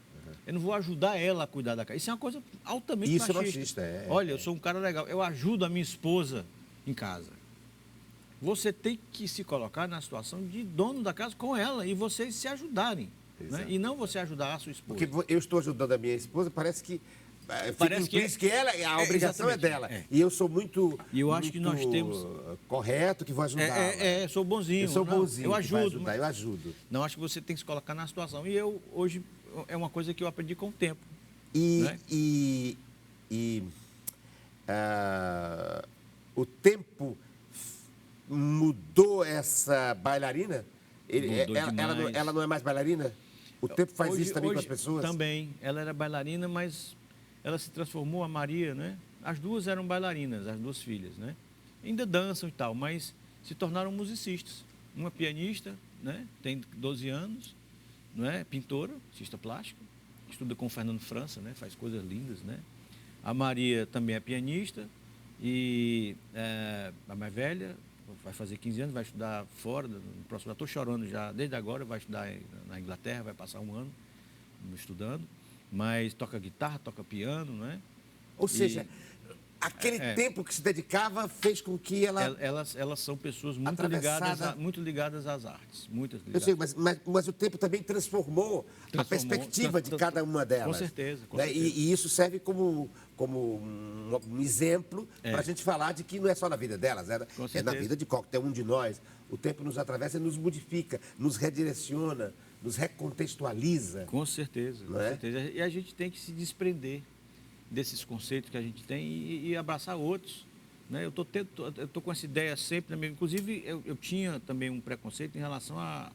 Eu não vou ajudar ela a cuidar da casa. Isso é uma coisa altamente machista. Olha, eu sou um cara legal. Eu ajudo a minha esposa em casa. Você tem que se colocar na situação de dono da casa com ela e vocês se ajudarem. Né? E não você ajudar a sua esposa. Porque eu estou ajudando a minha esposa, parece que a obrigação é dela. E eu sou muito, eu acho que nós temos correto, que vou ajudar. Sou bonzinho. Eu sou bonzinho. Eu ajudo. Eu ajudo. Não, acho que você tem que se colocar na situação. E eu, hoje, é uma coisa que eu aprendi com o tempo. O tempo mudou essa bailarina? Ela não é mais bailarina? O tempo faz isso também com as pessoas? Também. Ela era bailarina, mas ela se transformou, a Maria, né? As 2 eram bailarinas, as 2 filhas, né? Ainda dançam e tal, mas se tornaram musicistas. Uma pianista, né? Tem 12 anos, não é? Pintora, artista plástica, estuda com o Fernando França, né? Faz coisas lindas, né? A Maria também é pianista e a mais velha vai fazer 15 anos, vai estudar fora, no próximo, já estou chorando já, desde agora, vai estudar na Inglaterra, vai passar um ano estudando, mas toca guitarra, toca piano, não é? Ou seja, aquele tempo que se dedicava fez com que ela... Elas são pessoas muito ligadas às artes. Muitas ligadas. Eu sei, mas o tempo também transformou a perspectiva de cada uma delas. Com certeza. E isso serve como um exemplo para a gente falar de que não é só na vida delas, é na vida de qualquer um de nós. O tempo nos atravessa e nos modifica, nos redireciona, nos recontextualiza. Com certeza, com certeza. E a gente tem que se desprender desses conceitos que a gente tem e abraçar outros. Né? Eu tô com essa ideia sempre, inclusive eu tinha também um preconceito em relação a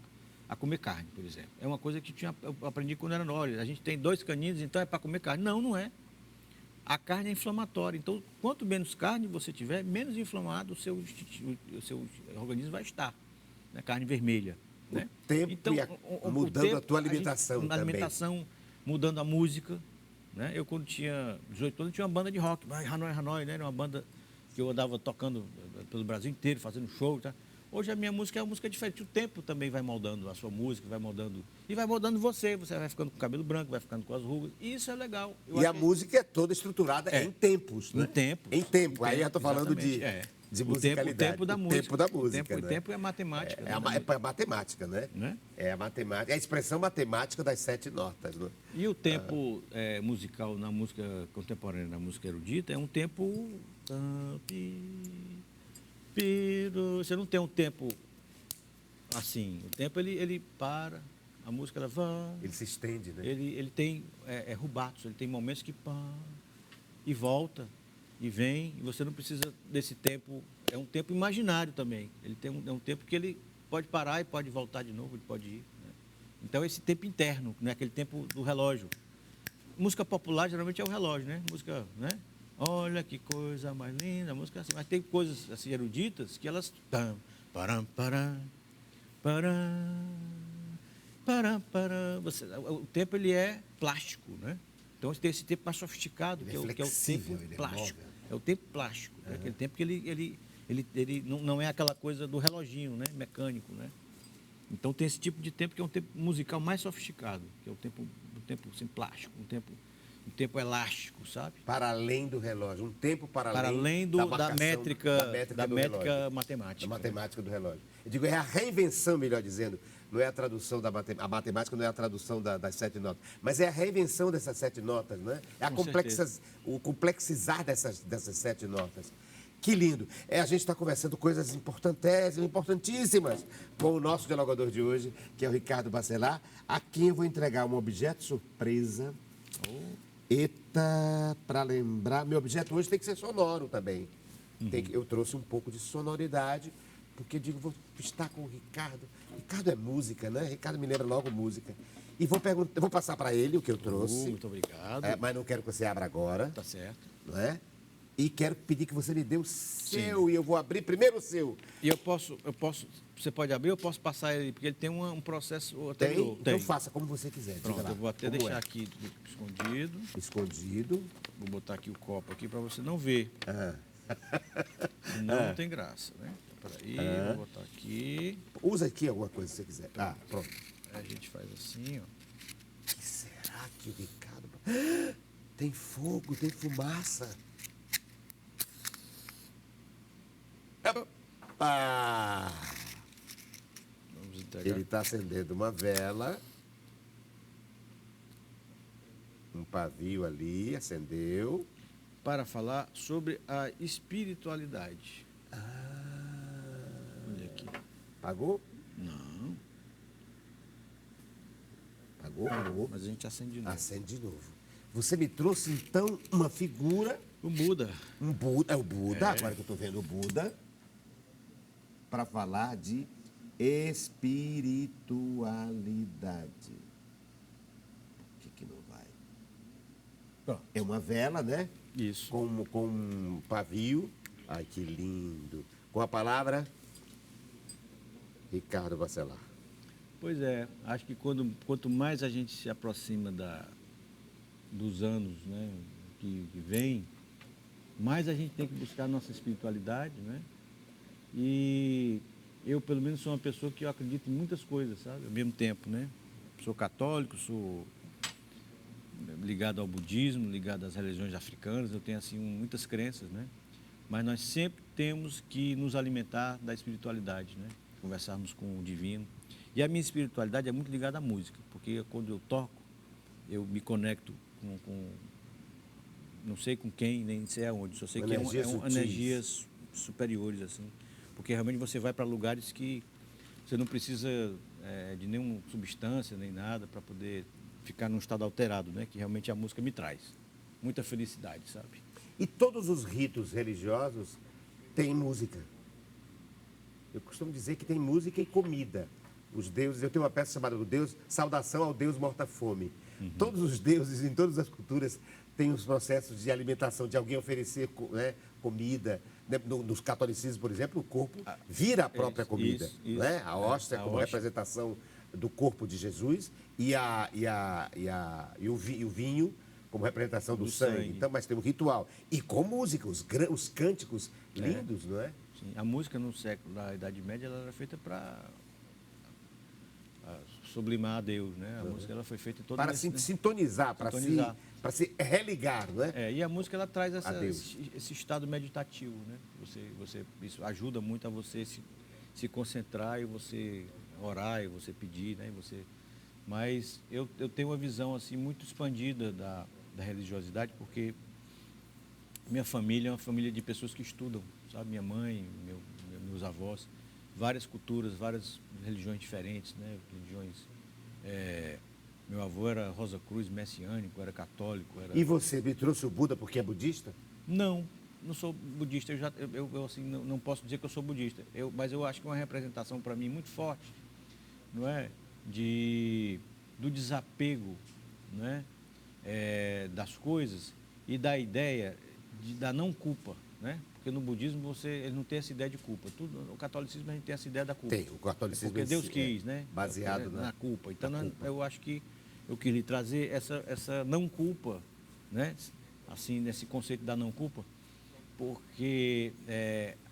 comer carne, por exemplo. É uma coisa que eu aprendi quando era nova. A gente tem 2 caninos, então é para comer carne. Não, não é. A carne é inflamatória, então quanto menos carne você tiver, menos inflamado o seu organismo vai estar. Né? Carne vermelha. O tempo então, mudando a tua alimentação também. A alimentação, mudando a música. Né? Eu, quando tinha 18 anos, tinha uma banda de rock, Hanoi, né? Era uma banda que eu andava tocando pelo Brasil inteiro, fazendo show. Tá? Hoje a minha música é uma música diferente. O tempo também vai moldando a sua música, vai moldando. E vai moldando você. Você vai ficando com o cabelo branco, vai ficando com as rugas. E isso é legal. A música é toda estruturada em tempos. Né? Em tempo. Em tempo. Aí eu estou falando de de O musicalidade. tempo da o música. tempo da música, O né? tempo é matemática. É, né? é matemática, né? Né? É a matemática, é a expressão matemática das 7 notas, né? E o tempo musical na música contemporânea, na música erudita, é um tempo. Você não tem um tempo assim. O tempo ele para, a música ela vai. Ele se estende, né? Ele tem rubatos, ele tem momentos que pá, e volta, e vem, e você não precisa desse tempo. É um tempo imaginário também. Ele tem é um tempo que ele pode parar e pode voltar de novo, ele pode ir. Né? Então, esse tempo interno, né? Aquele tempo do relógio. Música popular geralmente é o relógio, né? Música, né? Olha que coisa mais linda, música assim. Mas tem coisas assim eruditas que elas. Tam, param, param, param, param, param. O tempo ele é plástico, né? Então tem esse tempo mais sofisticado, Ele que, é que é o flexível, tempo ele é plástico. móvel. É o tempo plástico. É aquele tempo que ele não é aquela coisa do reloginho, né? Mecânico, né? Então tem esse tipo de tempo que é um tempo musical mais sofisticado, que é o tempo assim, plástico, um tempo elástico, sabe? Para além do relógio, um tempo para além da da marcação, métrica, da da métrica métrica matemática. da matemática do relógio. Eu digo, é a reinvenção, melhor dizendo, não é a tradução da a matemática, não é a tradução das 7 notas, mas é a reinvenção dessas 7 notas, né? É a Com certeza. o complexizar dessas 7 notas. Que lindo. A gente está conversando coisas importantíssimas com o nosso dialogador de hoje, que é o Ricardo Bacelar, a quem eu vou entregar um objeto surpresa. Eita, para lembrar, meu objeto hoje tem que ser sonoro também. Eu trouxe um pouco de sonoridade, porque digo, vou estar com o Ricardo. Ricardo é música, né? Ricardo me lembra logo música. E vou passar para ele o que eu trouxe. Muito obrigado. Mas não quero que você abra agora. Tá certo. Não é? E quero pedir que você me dê o seu, e eu vou abrir primeiro o seu. E você pode abrir, eu posso passar ele, porque ele tem um processo anterior. Então faça como você quiser. Pronto, diga lá. eu vou até Como deixar é? aqui escondido. Escondido. Vou botar aqui o copo aqui para você não ver. Senão não tem graça, né? Peraí, vou botar aqui. Usa aqui alguma coisa se você quiser. Pronto. Aí a gente faz assim, ó. O que será que o Ricardo... Tem fogo, tem fumaça. Vamos entregar. Ele está acendendo uma vela. Um pavio ali, acendeu. Para falar sobre a espiritualidade. Olha aqui. Pagou? Não, Pagou. mas a gente acende de novo. Acende de novo. Você me trouxe, então, uma figura... O Buda. Um Buda. É o Buda, agora que eu estou vendo o Buda. Para falar de espiritualidade. Por que não vai? Pronto. É uma vela, né? Isso. Com um pavio. Ai, que lindo. Com a palavra Ricardo Bacelar. Pois é, acho que quanto mais a gente se aproxima dos anos, né, que vem, mais a gente tem que buscar a nossa espiritualidade, né? E eu, pelo menos, sou uma pessoa que eu acredito em muitas coisas, sabe? Ao mesmo tempo, né? Sou católico, sou ligado ao budismo, ligado às religiões africanas, eu tenho, assim, muitas crenças, né? Mas nós sempre temos que nos alimentar da espiritualidade, né? Conversarmos com o divino. E a minha espiritualidade é muito ligada à música, porque quando eu toco, eu me conecto com não sei com quem, nem sei aonde, só sei que energias superiores, assim. Porque realmente você vai para lugares que você não precisa de nenhuma substância, nem nada, para poder ficar num estado alterado, né? Que realmente a música me traz. Muita felicidade, sabe? E todos os ritos religiosos têm música. Eu costumo dizer que tem música e comida. Os deuses, eu tenho uma peça chamada do Deus, Saudação ao Deus Morta-Fome. Todos os deuses, em todas as culturas, têm os processos de alimentação, de alguém oferecer comida. Nos catolicismos, por exemplo, o corpo vira a própria comida. Isso. Né? A hóstia como representação do corpo de Jesus e o vinho como representação do sangue. Então, mas tem um ritual. E com música, os cânticos lindos, não é? Sim. A música no século da Idade Média ela era feita para sublimar a Deus, né? A música ela foi feita toda para sintonizar, para se religar, não é? E a música ela traz A Deus. esse estado meditativo, né? Isso ajuda muito a você se concentrar e você orar e você pedir, né? Mas eu tenho uma visão assim muito expandida da religiosidade, porque minha família é uma família de pessoas que estudam, sabe? Minha mãe, meus avós, várias culturas, várias religiões diferentes, né? Meu avô era Rosa Cruz, messiânico, era católico. E você me trouxe o Buda porque é budista? Não sou budista. Eu assim, não posso dizer que eu sou budista. Mas eu acho que é uma representação para mim muito forte, não é? Do desapego, não é? Das coisas e da ideia da não culpa, né? Porque no budismo ele não tem essa ideia de culpa. No catolicismo a gente tem essa ideia da culpa. Tem, o catolicismo porque Deus quis, né? Baseado na culpa. Então eu acho que eu queria trazer essa não culpa, né? Assim, nesse conceito da não culpa, porque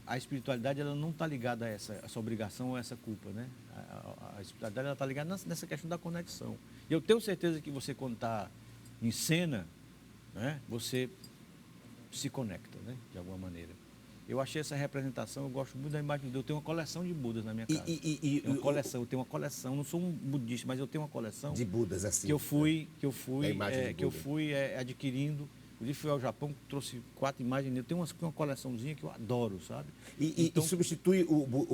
a espiritualidade ela não está ligada a essa obrigação ou a essa culpa, né? A espiritualidade está ligada nessa questão da conexão. E eu tenho certeza que você, quando está em cena, né, você se conecta, né, de alguma maneira. Eu achei essa representação, eu gosto muito da imagem de Deus. Eu tenho uma coleção de Budas na minha casa. Eu tenho uma coleção, não sou um budista, mas eu tenho uma coleção de Budas assim. Que eu fui adquirindo. Inclusive fui ao Japão, trouxe 4 imagens. Eu tenho uma coleçãozinha que eu adoro, sabe? E substitui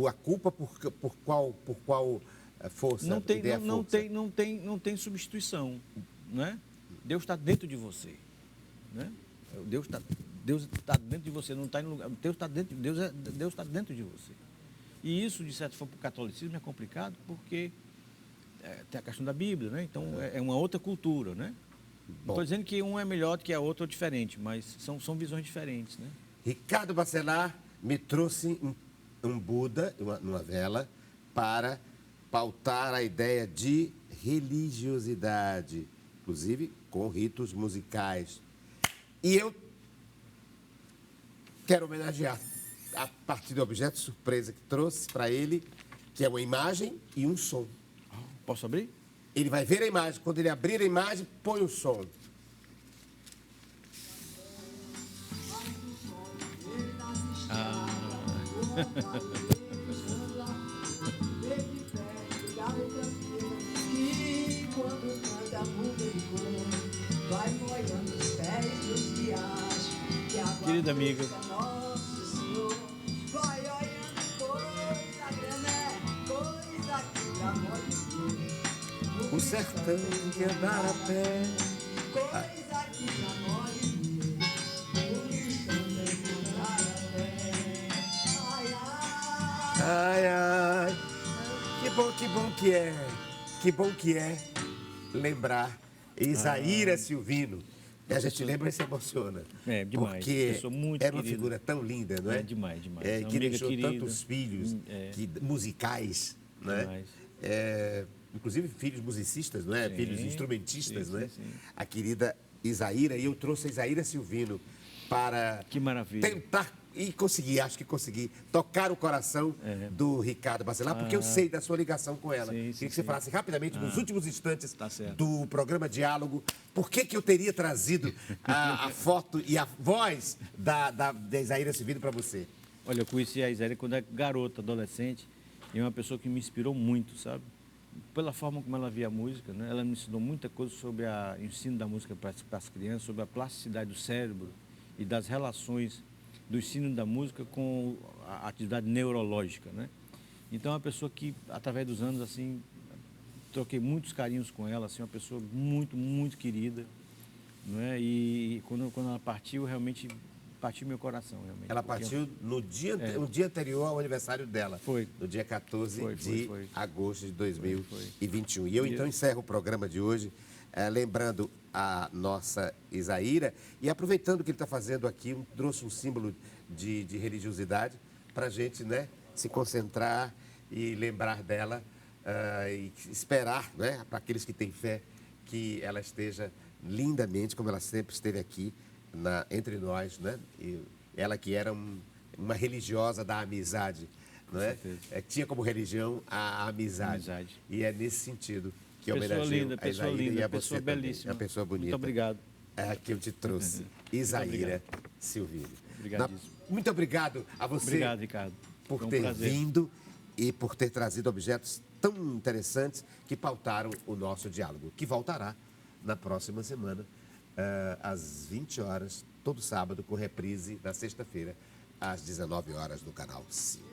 a culpa por qual força? Não tem substituição, né? Deus está dentro de você, né? Deus está dentro de você, não está em lugar. Deus está dentro de você. E isso, de certa forma, para o catolicismo é complicado, porque tem a questão da Bíblia, né? Então é uma outra cultura, né? Não estou dizendo que um é melhor do que a outra ou diferente, mas são visões diferentes, né? Ricardo Bacelar me trouxe um Buda, uma vela, para pautar a ideia de religiosidade, inclusive com ritos musicais. E eu quero homenagear, a partir do objeto surpresa que trouxe para ele, que é uma imagem e um som. Posso abrir? Ele vai ver a imagem. Quando ele abrir a imagem, põe o som. Querida amiga, o sertão que andar a pé. Ai, ai, que bom que é lembrar Isaíra Silvino. E a gente lembra e se emociona. Demais. Porque muito era uma figura tão linda, não é? Demais. Que deixou tantos filhos musicais, não é? Inclusive filhos musicistas, não é? Filhos instrumentistas, não é? Sim. A querida Isaíra, e eu trouxe a Isaíra Silvino para que maravilha. Tentar, e acho que consegui, tocar o coração do Ricardo Bacelar, porque eu sei da sua ligação com ela. Queria que você falasse rapidamente, nos últimos instantes do programa Diálogo, por que eu teria trazido a foto e a voz da Isaíra Silvino para você? Olha, eu conheci a Isaíra quando era garota, adolescente, e é uma pessoa que me inspirou muito, sabe? Pela forma como ela via a música, né? Ela me ensinou muita coisa sobre o ensino da música para as crianças, sobre a plasticidade do cérebro e das relações do ensino da música com a atividade neurológica, né? Então, é uma pessoa que, através dos anos, assim, troquei muitos carinhos com ela, assim, uma pessoa muito, muito querida, não é? E quando ela partiu, realmente partiu meu coração, realmente. Ela partiu no dia anterior ao aniversário dela. Foi. No dia 14 de agosto de 2021. E eu, então, encerro o programa de hoje lembrando a nossa Isaíra e aproveitando que ele está fazendo aqui, trouxe um símbolo de religiosidade para a gente, né, se concentrar e lembrar dela e esperar, né, para aqueles que têm fé, que ela esteja lindamente, como ela sempre esteve aqui entre nós, né? E ela que era uma religiosa da amizade, não é? Tinha como religião a amizade. E é nesse sentido que eu homenageio a Isaíra e a você também. É uma pessoa bonita. Muito obrigado. é que eu te trouxe. Isaíra Silvino. Obrigadíssimo. Muito obrigado a você. Obrigado, Ricardo. Por Foi um ter prazer. vindo e por ter trazido objetos tão interessantes que pautaram o nosso diálogo, que voltará na próxima semana, às 20 horas, todo sábado, com reprise na sexta-feira, às 19 horas, no canal 5.